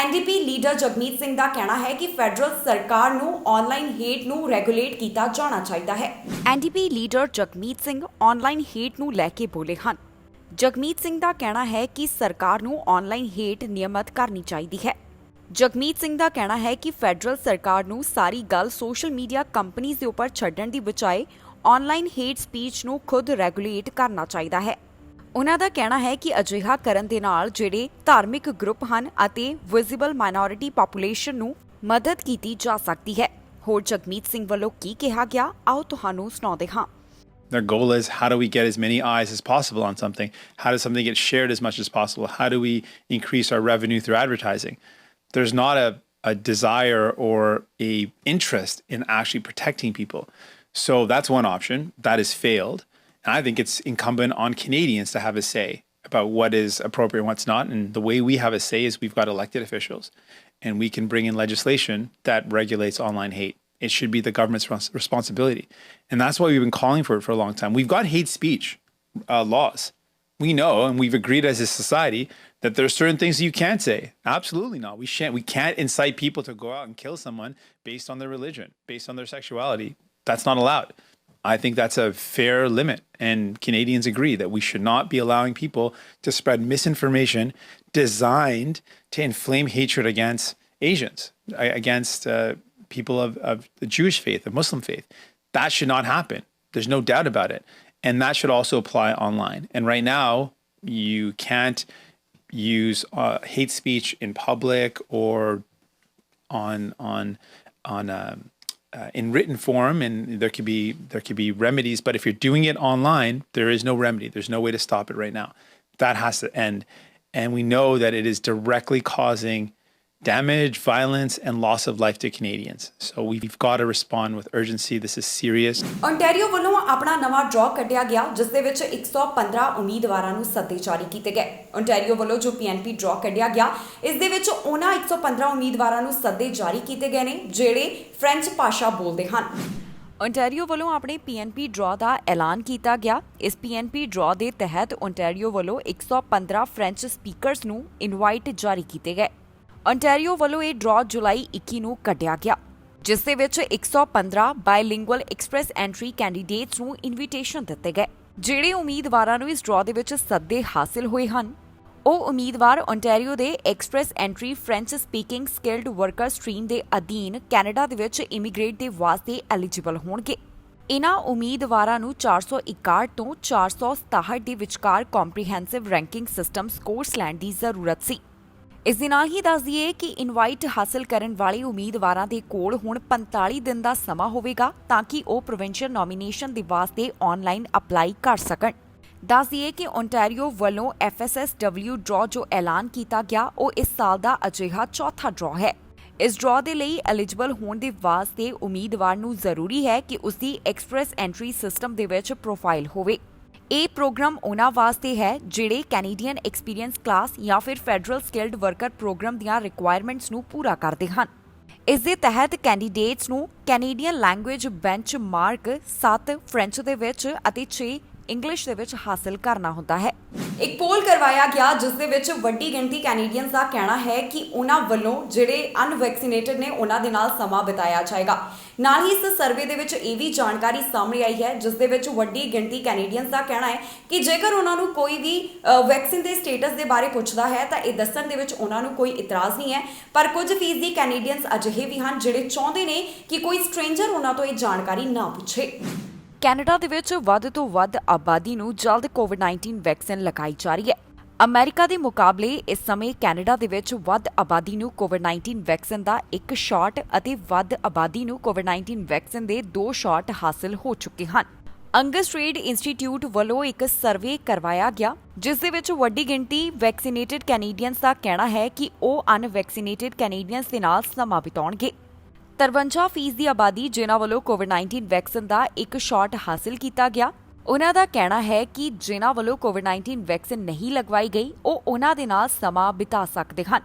ਐਨਡੀਪੀ ਲੀਡਰ ਜਗਮੀਤ ਸਿੰਘ ਦਾ ਕਹਿਣਾ ਹੈ ਕਿ ਫੈਡਰਲ ਸਰਕਾਰ ਨੂੰ ਆਨਲਾਈਨ ਹੇਟ ਨੂੰ ਰੈਗੂਲੇਟ ਕੀਤਾ ਜਾਣਾ ਚਾਹੀਦਾ ਹੈ। NDP leader Jagmeet Singh online hate ਨੂੰ ਲੈ ਕੇ ਬੋਲੇ ਹਨ। ਜਗਮੀਤ ਸਿੰਘ ਦਾ ਕਹਿਣਾ ਹੈ ਕਿ ਸਰਕਾਰ ਨੂੰ ਆਨਲਾਈਨ ਹੇਟ ਨਿਯਮਤ ਕਰਨੀ ਚਾਹੀਦੀ ਹੈ। ਜਗਮੀਤ ਸਿੰਘ ਦਾ ਕਹਿਣਾ ਹੈ ਕਿ ਫੈਡਰਲ ਸਰਕਾਰ ਨੂੰ ਸਾਰੀ ਗੱਲ ਸੋਸ਼ਲ ਮੀਡੀਆ ਕੰਪਨੀਆਂ ਦੇ ਉੱਪਰ ਛੱਡਣ ਦੀ ਬਜਾਏ ਆਨਲਾਈਨ ਹੇਟ ਸਪੀਚ ਨੂੰ ਖੁਦ ਰੈਗੂਲੇਟ ਕਰਨਾ ਚਾਹੀਦਾ ਹੈ। ਉਹਨਾਂ ਦਾ ਕਹਿਣਾ ਹੈ ਕਿ ਅਜਿਹਾ ਕਰਨ ਦੇ ਨਾਲ ਜਿਹੜੇ ਧਾਰਮਿਕ ਗਰੁੱਪ ਹਨ ਅਤੇ ਵਿਜ਼ੀਬਲ ਮਾਈਨੋਰਿਟੀ ਪਾਪੂਲੇਸ਼ਨ ਨੂੰ ਮਦਦ ਕੀਤੀ ਜਾ ਸਕਦੀ ਹੈ। ਹੋਰ ਜਗਮੀਤ ਸਿੰਘ ਵੱਲੋਂ ਕੀ ਕਿਹਾ ਗਿਆ, ਆਓ ਤੁਹਾਨੂੰ ਸੁਣਾਉਂਦੇ ਹਾਂ। Their goal is, how do we get as many eyes as possible on something? How does something get shared as much as possible? How do we increase our revenue through advertising? There's not a desire or a interest in actually protecting people. So that's one option. That has failed. And I think it's incumbent on Canadians to have a say about what is appropriate and what's not. And the way we have a say is we've got elected officials and we can bring in legislation that regulates online hate. It should be the government's responsibility. And that's why we've been calling for it for a long time. We've got hate speech laws. We know, and we've agreed as a society, that there are certain things you can't say. Absolutely not. We can't incite people to go out and kill someone based on their religion, based on their sexuality. That's not allowed. I think that's a fair limit. And Canadians agree that we should not be allowing people to spread misinformation designed to inflame hatred against Asians, against people of the Jewish faith, the Muslim faith. That should not happen. There's no doubt about it. And that should also apply online. And right now, you can't use hate speech in public or in written form, and there could be remedies. But if you're doing it online, there is no remedy. There's no way to stop it right now. That has to end. And we know that it is directly causing damage, violence, and loss of life to Canadians. So we've got to respond with urgency. This is serious. Ontario ਵੱਲੋਂ ਆਪਣਾ ਨਵਾਂ draw ਕੱਢਿਆ ਗਿਆ, ਜਿਸ ਦੇ ਵਿੱਚ 115 ਉਮੀਦਵਾਰਾਂ ਨੂੰ ਸੱਦੇ ਜਾਰੀ ਕੀਤੇ ਗਏ। ਓਨਟਾਰੀਓ ਵੱਲੋਂ ਜੋ ਪੀਐਨਪੀ ਡਰਾਅ ਕੱਢਿਆ ਗਿਆ, ਇਸ ਦੇ ਵਿੱਚ ਉਹਨਾਂ 115 ਉਮੀਦਵਾਰਾਂ ਨੂੰ ਸੱਦੇ ਜਾਰੀ ਕੀਤੇ ਗਏ ਨੇ, ਜਿਹੜੇ ਫ੍ਰੈਂਚ ਭਾਸ਼ਾ ਬੋਲਦੇ ਹਨ। ਓਨਟਾਰੀਓ ਵੱਲੋਂ ਆਪਣੇ ਪੀਐਨਪੀ ਡਰਾਅ ਦਾ ਐਲਾਨ ਕੀਤਾ ਗਿਆ। ਇਸ ਪੀਐਨਪੀ ਡਰਾਅ ਦੇ ਤਹਿਤ ਓਨਟਾਰੀਓ ਵੱਲੋਂ 115 ਫ੍ਰੈਂਚ ਸਪੀਕਰਸ ਨੂੰ ਇਨਵਾਈਟ ਜਾਰੀ ਕੀਤੇ ਗਏ। ਓਨਟਾਰੀਓ ਵੱਲੋਂ ਇਹ ਡਰਾਅ ਜੁਲਾਈ 21 ਨੂੰ ਕੱਢਿਆ ਗਿਆ, ਜਿਸ ਦੇ ਵਿੱਚ 115 ਬਾਇਲਿੰਗੁਅਲ ਐਕਸਪ੍ਰੈਸ ਐਂਟਰੀ ਕੈਂਡੀਡੇਟਸ ਨੂੰ ਇਨਵੀਟੇਸ਼ਨ ਦਿੱਤੇ ਗਏ। ਜਿਹੜੇ ਉਮੀਦਵਾਰਾਂ ਨੂੰ ਇਸ ਡਰਾਅ ਦੇ ਵਿੱਚ ਸੱਦੇ ਹਾਸਿਲ ਹੋਏ ਹਨ, ਉਹ ਉਮੀਦਵਾਰ ਓਨਟਾਰੀਓ ਦੇ express entry French speaking skilled worker stream ਦੇ ਅਧੀਨ ਕੈਨੇਡਾ ਦੇ ਵਿੱਚ ਇਮੀਗ੍ਰੇਟ ਦੇ ਵਾਸਤੇ ਐਲੀਜੀਬਲ ਹੋਣਗੇ। ਇਨ੍ਹਾਂ ਉਮੀਦਵਾਰਾਂ ਨੂੰ 461 ਤੋਂ 467 ਦੇ ਵਿਚਕਾਰ ਕੰਪਰੀਹੈਂਸਿਵ ਰੈਂਕਿੰਗ ਸਿਸਟਮ ਸਕੋਰਸ ਲੈਣ ਦੀ ਜ਼ਰੂਰਤ ਸੀ। ਇਸ ਦੇ ਨਾਲ ਹੀ ਦੱਸ ਦਈਏ ਕਿ ਇਨਵਾਈਟ ਹਾਸਲ ਕਰਨ ਵਾਲੇ ਉਮੀਦਵਾਰਾਂ ਦੇ ਕੋਲ ਹੁਣ 45 ਦਿਨ ਦਾ ਸਮਾਂ ਹੋਵੇਗਾ ਤਾਂ ਕਿ ਉਹ ਪ੍ਰੋਵਿੰਸ਼ੀਅਲ ਨੋਮੀਨੇਸ਼ਨ ਦੇ ਵਾਸਤੇ ਆਨਲਾਈਨ ਅਪਲਾਈ ਕਰ ਸਕਣ। ਦੱਸ ਦਈਏ ਕਿ ਓਨਟਾਰੀਓ ਵੱਲੋਂ FSSW ਡਰਾਅ ਜੋ ਐਲਾਨ ਕੀਤਾ ਗਿਆ ਉਹ ਇਸ ਸਾਲ ਦਾ ਅਜਿਹਾ ਚੌਥਾ ਡਰਾਅ ਹੈ। ਇਸ ਡਰਾਅ ਦੇ ਲਈ ਐਲੀਜੀਬਲ ਹੋਣ ਦੇ ਵਾਸਤੇ ਉਮੀਦਵਾਰ ਨੂੰ ਜ਼ਰੂਰੀ ਹੈ ਕਿ ਉਸਦੀ ਐਕਸਪ੍ਰੈਸ ਐਂਟਰੀ ਸਿਸਟਮ ਦੇ ਵਿੱਚ ਪ੍ਰੋਫਾਈਲ ਹੋਵੇ। ਇਹ ਪ੍ਰੋਗਰਾਮ ਉਹਨਾਂ ਵਾਸਤੇ ਹੈ ਜਿਹੜੇ ਕੈਨੇਡੀਅਨ ਐਕਸਪੀਰੀਅੰਸ ਕਲਾਸ ਜਾਂ ਫਿਰ ਫੈਡਰਲ ਸਕਿਲਡ ਵਰਕਰ ਪ੍ਰੋਗਰਾਮ ਦੀਆਂ ਰਿਕੁਆਇਰਮੈਂਟਸ ਨੂੰ ਪੂਰਾ ਕਰਦੇ ਹਨ। ਇਸ ਦੇ ਤਹਿਤ ਕੈਂਡੀਡੇਟਸ ਨੂੰ Canadian language bench mark 7 French ਦੇ ਵਿੱਚ ਅਤੇ 6 ਇੰਗਲਿਸ਼ ਦੇ ਵਿੱਚ ਹਾਸਲ ਕਰਨਾ ਹੁੰਦਾ ਹੈ। ਇੱਕ ਪੋਲ ਕਰਵਾਇਆ ਗਿਆ ਜਿਸ ਦੇ ਵਿੱਚ ਵੱਡੀ ਗਿਣਤੀ ਕੈਨੇਡੀਅਨਸ ਦਾ ਕਹਿਣਾ ਹੈ ਕਿ ਉਹਨਾਂ ਵੱਲੋਂ ਜਿਹੜੇ ਅਨਵੈਕਸੀਨੇਟਡ ਨੇ ਉਹਨਾਂ ਦੇ ਨਾਲ ਸਮਾਂ ਬਿਤਾਇਆ ਜਾਏਗਾ। ਨਾਲ ਹੀ ਇਸ ਸਰਵੇ ਦੇ ਵਿੱਚ ਇਹ ਵੀ ਜਾਣਕਾਰੀ ਸਾਹਮਣੇ ਆਈ ਹੈ ਜਿਸ ਦੇ ਵਿੱਚ ਵੱਡੀ ਗਿਣਤੀ ਕੈਨੇਡੀਅਨਸ ਦਾ ਕਹਿਣਾ ਹੈ ਕਿ ਜੇਕਰ ਉਹਨਾਂ ਨੂੰ ਕੋਈ ਵੀ ਵੈਕਸੀਨ ਦੇ ਸਟੇਟਸ ਦੇ ਬਾਰੇ ਪੁੱਛਦਾ ਹੈ ਤਾਂ ਇਹ ਦੱਸਣ ਦੇ ਵਿੱਚ ਉਹਨਾਂ ਨੂੰ ਕੋਈ ਇਤਰਾਜ਼ ਨਹੀਂ ਹੈ। ਪਰ ਕੁਝ ਫੀਸਦੀ ਕੈਨੇਡੀਅਨਸ ਅਜਿਹੇ ਵੀ ਹਨ ਜਿਹੜੇ ਚਾਹੁੰਦੇ ਨੇ ਕਿ ਕੋਈ ਸਟ੍ਰੇਂਜਰ ਉਹਨਾਂ ਤੋਂ ਇਹ ਜਾਣਕਾਰੀ ਨਾ ਪੁੱਛੇ। ਕੈਨੇਡਾ ਦੇ ਵਿੱਚ ਵੱਧ ਤੋਂ ਵੱਧ ਆਬਾਦੀ ਨੂੰ ਜਲਦ ਕੋਵਿਡ-19 ਵੈਕਸੀਨ ਲਗਾਈ ਜਾ ਰਹੀ ਹੈ। ਅਮਰੀਕਾ ਦੇ ਮੁਕਾਬਲੇ ਇਸ ਸਮੇਂ ਕੈਨੇਡਾ ਦੇ ਵਿੱਚ ਵੱਧ ਆਬਾਦੀ ਨੂੰ ਕੋਵਿਡ-19 ਵੈਕਸੀਨ ਦਾ 1 ਸ਼ਾਟ ਅਤੇ ਵੱਧ ਆਬਾਦੀ ਨੂੰ ਕੋਵਿਡ-19 ਵੈਕਸੀਨ ਦੇ 2 ਸ਼ਾਟ ਹਾਸਲ ਹੋ ਚੁੱਕੇ ਹਨ। ਅੰਗਸ ਰੇਡ ਇੰਸਟੀਚਿਊਟ ਵੱਲੋਂ ਇੱਕ ਸਰਵੇ ਕਰਵਾਇਆ ਗਿਆ ਜਿਸ ਦੇ ਵਿੱਚ ਵੱਡੀ ਗਿਣਤੀ ਵੈਕਸੀਨੇਟਡ ਕੈਨੇਡੀਅਨਸ ਦਾ ਕਹਿਣਾ ਹੈ ਕਿ ਉਹ ਅਨਵੈਕਸੀਨੇਟਡ ਕੈਨੇਡੀਅਨਸ ਦੇ ਨਾਲ ਸਮਾਂ ਬਿਤਾਉਣਗੇ। 53% ਦੀ ਆਬਾਦੀ ਜਿਨ੍ਹਾਂ ਵੱਲੋਂ ਕੋਵਿਡ-19 ਵੈਕਸੀਨ ਦਾ 1 ਸ਼ਾਟ ਹਾਸਲ ਕੀਤਾ ਗਿਆ ਉਹਨਾਂ ਦਾ ਕਹਿਣਾ ਹੈ ਕਿ ਜਿਨ੍ਹਾਂ ਵੱਲੋਂ ਕੋਵਿਡ-19 ਵੈਕਸੀਨ ਨਹੀਂ ਲਗਵਾਈ ਗਈ ਉਹ ਉਹਨਾਂ ਦੇ ਨਾਲ ਸਮਾਂ ਬਿਤਾ ਸਕਦੇ ਹਨ।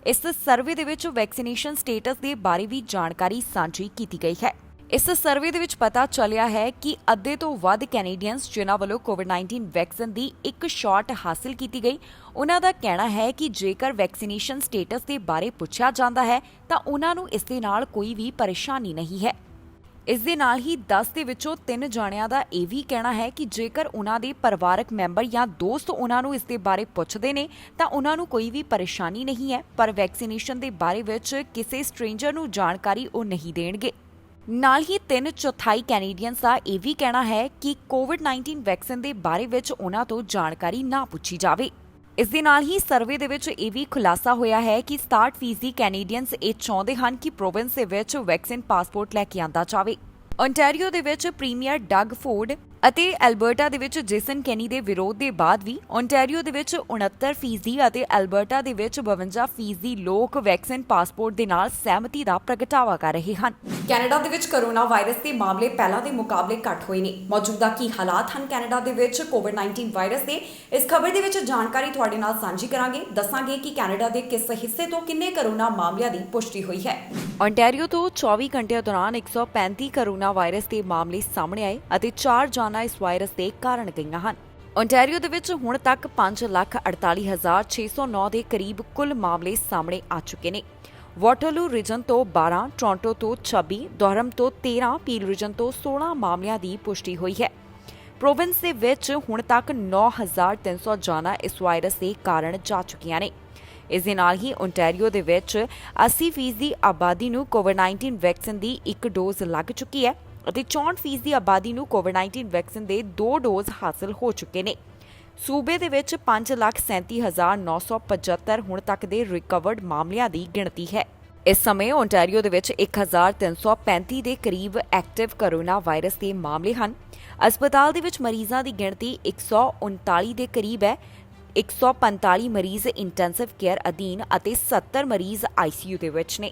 ਇਸ ਸਰਵੇ ਦੇ ਵਿੱਚ ਵੈਕਸੀਨੇਸ਼ਨ ਸਟੇਟਸ ਦੇ ਬਾਰੇ ਵੀ ਜਾਣਕਾਰੀ ਸਾਂਝੀ ਕੀਤੀ ਗਈ ਹੈ। ਇਸ ਸਰਵੇ ਦੇ ਵਿੱਚ ਪਤਾ ਚੱਲਿਆ ਹੈ ਕਿ ਅੱਧੇ ਤੋਂ ਵੱਧ ਕੈਨੇਡੀਅਨਸ ਜਿਨ੍ਹਾਂ ਵੱਲੋਂ ਕੋਵਿਡ-19 ਵੈਕਸੀਨ ਦੀ 1 ਸ਼ਾਟ ਹਾਸਲ ਕੀਤੀ ਗਈ ਉਹਨਾਂ ਦਾ ਕਹਿਣਾ ਹੈ ਕਿ ਜੇਕਰ ਵੈਕਸੀਨੇਸ਼ਨ ਸਟੇਟਸ ਦੇ ਬਾਰੇ ਪੁੱਛਿਆ ਜਾਂਦਾ ਹੈ ਤਾਂ ਉਹਨਾਂ ਨੂੰ ਇਸ ਦੇ ਨਾਲ ਕੋਈ ਵੀ ਪਰੇਸ਼ਾਨੀ ਨਹੀਂ ਹੈ। ਇਸ ਦੇ ਨਾਲ ਹੀ 10 ਦੇ ਵਿੱਚੋਂ 3 ਜਾਣਿਆਂ ਦਾ ਇਹ ਵੀ ਕਹਿਣਾ ਹੈ ਕਿ ਜੇਕਰ ਉਹਨਾਂ ਦੇ ਪਰਿਵਾਰਕ ਮੈਂਬਰ ਜਾਂ ਦੋਸਤ ਉਹਨਾਂ ਨੂੰ ਇਸ ਦੇ ਬਾਰੇ ਪੁੱਛਦੇ ਨੇ ਤਾਂ ਉਹਨਾਂ ਨੂੰ ਕੋਈ ਵੀ ਪਰੇਸ਼ਾਨੀ ਨਹੀਂ ਹੈ, ਪਰ ਵੈਕਸੀਨੇਸ਼ਨ ਦੇ ਬਾਰੇ ਵਿੱਚ ਕਿਸੇ ਸਟ੍ਰੇਂਜਰ ਨੂੰ ਜਾਣਕਾਰੀ ਉਹ ਨਹੀਂ ਦੇਣਗੇ। ਨਾਲ ਹੀ 3/4 ਕੈਨੇਡੀਅਨਸ ਦਾ ਇਹ ਵੀ ਕਹਿਣਾ ਹੈ ਕਿ ਕੋਵਿਡ-19 ਵੈਕਸੀਨ ਦੇ ਬਾਰੇ ਵਿੱਚ ਉਹਨਾਂ ਤੋਂ ਜਾਣਕਾਰੀ ਨਾ ਪੁੱਛੀ ਜਾਵੇ। ਇਸ ਦੇ ਨਾਲ ਹੀ ਸਰਵੇ ਦੇ ਵਿੱਚ ਇਹ ਵੀ ਖੁਲਾਸਾ ਹੋਇਆ ਹੈ ਕਿ 67% ਕੈਨੇਡੀਅਨਸ ਇਹ ਚਾਹੁੰਦੇ ਹਨ ਕਿ ਪ੍ਰੋਵਿੰਸ ਦੇ ਵਿੱਚ ਵੈਕਸੀਨ ਪਾਸਪੋਰਟ ਲੈ ਕੇ ਆਂਦਾ ਜਾਵੇ। ਓਨਟਾਰੀਓ ਦੇ ਵਿੱਚ ਪ੍ਰੀਮੀਅਰ ਡਗ ਫੋਰਡ ਅਤੇ ਐਲਬਰਟਾ ਦੇ ਵਿੱਚ ਜੇਸਨ ਕੈਨੀ ਦੇ ਵਿਰੋਧ ਦੇ ਬਾਅਦ ਵੀ ਓਨਟਾਰੀਓ ਦੇ ਵਿੱਚ 69% ਅਤੇ ਐਲਬਰਟਾ ਦੇ ਵਿੱਚ 52% ਲੋਕ ਵੈਕਸੀਨ ਪਾਸਪੋਰਟ ਦੇ ਨਾਲ ਸਹਿਮਤੀ ਦਾ ਪ੍ਰਗਟਾਵਾ ਕਰ ਰਹੇ ਹਨ। ਕੈਨੇਡਾ ਦੇ ਵਿੱਚ ਕੋਰੋਨਾ ਵਾਇਰਸ ਦੇ ਮਾਮਲੇ ਪਹਿਲਾਂ ਦੇ ਮੁਕਾਬਲੇ ਘੱਟ ਹੋਏ ਨੇ। ਮੌਜੂਦਾ ਕੀ ਹਾਲਾਤ ਹਨ ਕੈਨੇਡਾ ਦੇ ਵਿੱਚ ਕੋਵਿਡ-19 ਵਾਇਰਸ ਦੇ, ਇਸ ਖਬਰ ਦੇ ਵਿੱਚ ਜਾਣਕਾਰੀ ਤੁਹਾਡੇ ਨਾਲ ਸਾਂਝੀ ਕਰਾਂਗੇ। ਦੱਸਾਂਗੇ ਕਿ ਕੈਨੇਡਾ ਦੇ ਕਿਸ ਹਿੱਸੇ ਤੋਂ ਕਿੰਨੇ ਕੋਰੋਨਾ ਮਾਮਲਿਆਂ ਦੀ ਪੁਸ਼ਟੀ ਹੋਈ ਹੈ। ਓਨਟਾਰੀਓ ਤੋਂ 24 ਘੰਟਿਆਂ ਦੌਰਾਨ 135 ਕੋਰੋਨਾ ਵਾਇਰਸ ਦੇ ਮਾਮਲੇ ਸਾਹਮਣੇ ਆਏ ਅਤੇ 4 ਜਾਨਾਂ ਇਸ ਵਾਇਰਸ ਦੇ ਕਾਰਨ ਗਈਆਂ ਹਨ। ਓਨਟਾਰੀਓ ਦੇ ਵਿੱਚ ਹੁਣ ਤੱਕ 5,48,609 ਦੇ ਕਰੀਬ ਕੁੱਲ ਮਾਮਲੇ ਸਾਹਮਣੇ ਆ ਚੁੱਕੇ ਨੇ। ਵਾਟਰਲੂ ਰੀਜਨ ਤੋਂ 12, ਟੋਰਾਂਟੋ ਤੋਂ 26, ਦੁਰਹਮ ਤੋਂ 13, ਪੀਲ ਰੀਜਨ ਤੋਂ 16 ਮਾਮਲਿਆਂ ਦੀ ਪੁਸ਼ਟੀ ਹੋਈ ਹੈ। ਪ੍ਰੋਵਿੰਸ ਦੇ ਵਿੱਚ ਹੁਣ ਤੱਕ 9,300 ਜਾਨਾਂ ਇਸ ਵਾਇਰਸ ਦੇ ਕਾਰਨ ਜਾ ਚੁੱਕੀਆਂ ਨੇ। ਇਸ ਦੇ ਨਾਲ ਹੀ ਓਨਟਾਰੀਓ ਦੇ ਵਿੱਚ 80% ਦੀ ਆਬਾਦੀ ਨੂੰ ਕੋਵਿਡ-19 ਵੈਕਸੀਨ ਦੀ 1 ਡੋਜ਼ ਲੱਗ ਚੁੱਕੀ ਹੈ ਅਤੇ 64% ਦੀ ਆਬਾਦੀ ਨੂੰ ਕੋਵਿਡ-19 ਵੈਕਸੀਨ ਦੇ 2 ਡੋਜ਼ ਹਾਸਲ ਹੋ ਚੁੱਕੇ ਨੇ। ਸੂਬੇ ਦੇ ਵਿੱਚ 5,37,975 ਹੁਣ ਤੱਕ ਦੇ ਰਿਕਵਰਡ ਮਾਮਲਿਆਂ ਦੀ ਗਿਣਤੀ ਹੈ। ਇਸ ਸਮੇਂ ਓਨਟਾਰੀਓ ਦੇ ਵਿੱਚ 1,335 ਦੇ ਕਰੀਬ ਐਕਟਿਵ ਕੋਰੋਨਾ ਵਾਇਰਸ ਦੇ ਮਾਮਲੇ ਹਨ। ਹਸਪਤਾਲ ਦੇ ਵਿੱਚ ਮਰੀਜ਼ਾਂ ਦੀ ਗਿਣਤੀ 139 ਦੇ ਕਰੀਬ ਹੈ। 145 ਮਰੀਜ਼ ਇੰਟੈਂਸਿਵ ਕੇਅਰ ਅਧੀਨ ਅਤੇ 70 ਮਰੀਜ਼ ICU ਦੇ ਵਿੱਚ ਨੇ।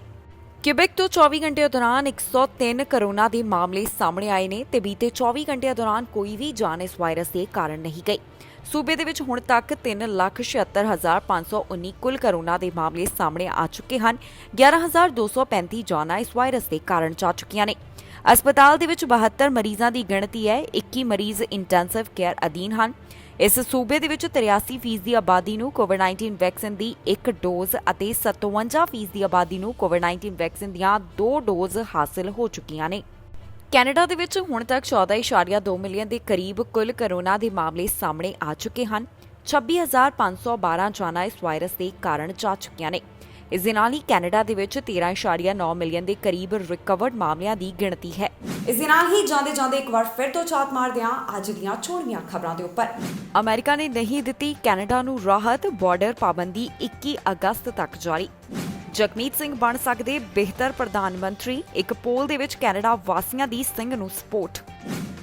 ਕਿਬੈਕ ਤੋਂ 24 ਘੰਟਿਆਂ ਦੌਰਾਨ 103 ਕੋਰੋਨਾ ਦੇ ਮਾਮਲੇ ਸਾਹਮਣੇ ਆਏ ਨੇ ਤੇ ਬੀਤੇ 24 ਘੰਟਿਆਂ ਦੌਰਾਨ ਕੋਈ ਵੀ ਜਾਨ ਇਸ ਵਾਇਰਸ ਦੇ ਕਾਰਨ ਨਹੀਂ ਗਈ। ਸੂਬੇ ਦੇ ਵਿੱਚ ਹੁਣ ਤੱਕ 3,76,519 ਕੁੱਲ ਕੋਰੋਨਾ ਦੇ ਮਾਮਲੇ ਸਾਹਮਣੇ ਆ ਚੁੱਕੇ ਹਨ। 11,235 ਜਾਨਾਂ ਇਸ ਵਾਇਰਸ ਦੇ ਕਾਰਨ ਜਾ ਚੁੱਕੀਆਂ ਨੇ। ਹਸਪਤਾਲ ਦੇ ਵਿੱਚ 72 ਮਰੀਜ਼ਾਂ ਦੀ ਗਿਣਤੀ ਹੈ। 21 ਮਰੀਜ਼ ਇੰਟੈਂਸਿਵ ਕੇਅਰ ਅਧੀਨ ਹਨ। ਇਸ ਸੂਬੇ ਦੇ ਵਿੱਚ 83% ਦੀ ਆਬਾਦੀ ਨੂੰ ਕੋਵਿਡ-19 ਵੈਕਸੀਨ ਦੀ 1 ਡੋਜ਼ ਅਤੇ 57% ਦੀ ਆਬਾਦੀ ਨੂੰ ਕੋਵਿਡ-19 ਵੈਕਸੀਨ ਦੀਆਂ 2 ਡੋਜ਼ ਹਾਸਲ ਹੋ ਚੁੱਕੀਆਂ ਨੇ। ਕੈਨੇਡਾ ਦੇ ਵਿੱਚ ਹੁਣ ਤੱਕ 14.2 ਮਿਲੀਅਨ ਦੇ ਕਰੀਬ ਕੁੱਲ ਕੋਰੋਨਾ ਦੇ ਮਾਮਲੇ ਸਾਹਮਣੇ ਆ ਚੁੱਕੇ ਹਨ। 26,512 ਜਾਨਾਂ ਇਸ ਵਾਇਰਸ ਦੇ ਕਾਰਨ ਜਾ ਚੁੱਕੀਆਂ ਨੇ। ਇਸ ਦੇ ਨਾਲ ਹੀ ਕੈਨੇਡਾ ਦੇ ਵਿੱਚ 13.9 ਮਿਲੀਅਨ ਦੇ ਕਰੀਬ ਰਿਕਵਰਡ ਮਾਮਲਿਆਂ ਦੀ ਗਿਣਤੀ ਹੈ। ਇਸ ਦੇ ਨਾਲ ਹੀ ਜਾਂਦੇ ਇੱਕ ਵਾਰ ਫਿਰ ਤੋਂ ਝਾਤ ਮਾਰਦੇ ਹਾਂ ਅੱਜ ਦੀਆਂ ਛੋਟੀਆਂ ਖਬਰਾਂ ਦੇ ਉੱਪਰ। ਅਮਰੀਕਾ ਨੇ ਨਹੀਂ ਦਿੱਤੀ ਕੈਨੇਡਾ ਨੂੰ ਰਾਹਤ, ਬਾਰਡਰ ਪਾਬੰਦੀ 21 ਅਗਸਤ ਤੱਕ ਜਾਰੀ। ਜਗਮੀਤ ਸਿੰਘ ਬਣ ਸਕਦੇ ਬਿਹਤਰ ਪ੍ਰਧਾਨ ਮੰਤਰੀ, ਇੱਕ ਪੋਲ ਦੇ ਵਿੱਚ ਕੈਨੇਡਾ ਵਾਸੀਆਂ ਦੀ ਸਿੰਘ ਨੂੰ ਸਪੋਰਟ।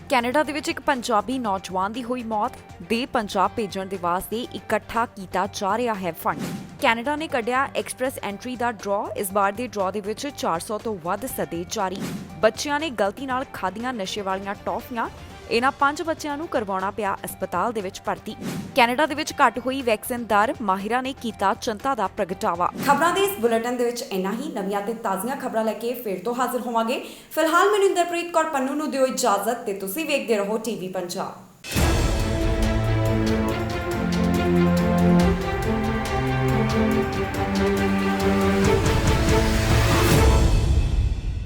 ਕੈਨੇਡਾ ਦੇ ਵਿੱਚ ਇੱਕ ਪੰਜਾਬੀ ਨੌਜਵਾਨ ਦੀ ਹੋਈ ਮੌਤ, ਦੇ ਪੰਜਾਬ ਭੇਜਣ ਦੇ ਵਾਸਤੇ ਇਕੱਠਾ ਕੀਤਾ ਜਾ ਰਿਹਾ ਹੈ ਫੰਡ। ਕੈਨੇਡਾ ਨੇ ਕੱਢਿਆ ਐਕਸਪ੍ਰੈਸ ਐਂਟਰੀ ਦਾ ਡਰਾਅ, ਇਸ ਵਾਰ ਦੇ ਡਰਾਅ ਦੇ ਵਿੱਚ 400 ਤੋਂ ਵੱਧ ਸੱਦੇ ਜਾਰੀ। ਬੱਚਿਆਂ ਨੇ ਗਲਤੀ ਨਾਲ ਖਾਧੀਆਂ ਨਸ਼ੇ ਵਾਲੀਆਂ ਟੌਫੀਆਂ, ਇਹਨਾਂ 5 ਬੱਚਿਆਂ ਨੂੰ ਕਰਵਾਉਣਾ ਪਿਆ ਹਸਪਤਾਲ ਦੇ ਵਿੱਚ ਭਰਤੀ। ਕੈਨੇਡਾ ਦੇ ਵਿੱਚ ਘੱਟ ਹੋਈ ਵੈਕਸੀਨ ਦਰ, ਮਾਹਿਰਾਂ ਨੇ ਕੀਤਾ ਚਿੰਤਾ ਦਾ ਪ੍ਰਗਟਾਵਾ। ਖਬਰਾਂ ਦੇ ਇਸ ਬੁਲੇਟਿਨ ਦੇ ਵਿੱਚ ਇੰਨਾ ਹੀ। ਨਵੀਆਂ ਤੇ ਤਾਜ਼ੀਆਂ ਖਬਰਾਂ ਲੈ ਕੇ ਫਿਰ ਤੋਂ ਹਾਜ਼ਰ ਹੋਵਾਂਗੇ। ਫਿਲਹਾਲ ਮੈਨੂੰ ਇੰਦਰਪ੍ਰੀਤ ਕੌਰ ਪੰਨੂ ਨੂੰ ਦਿਓ ਇਜਾਜ਼ਤ ਤੇ ਤੁਸੀਂ ਵੇਖਦੇ ਰਹੋ ਟੀਵੀ ਪੰਜਾਬ।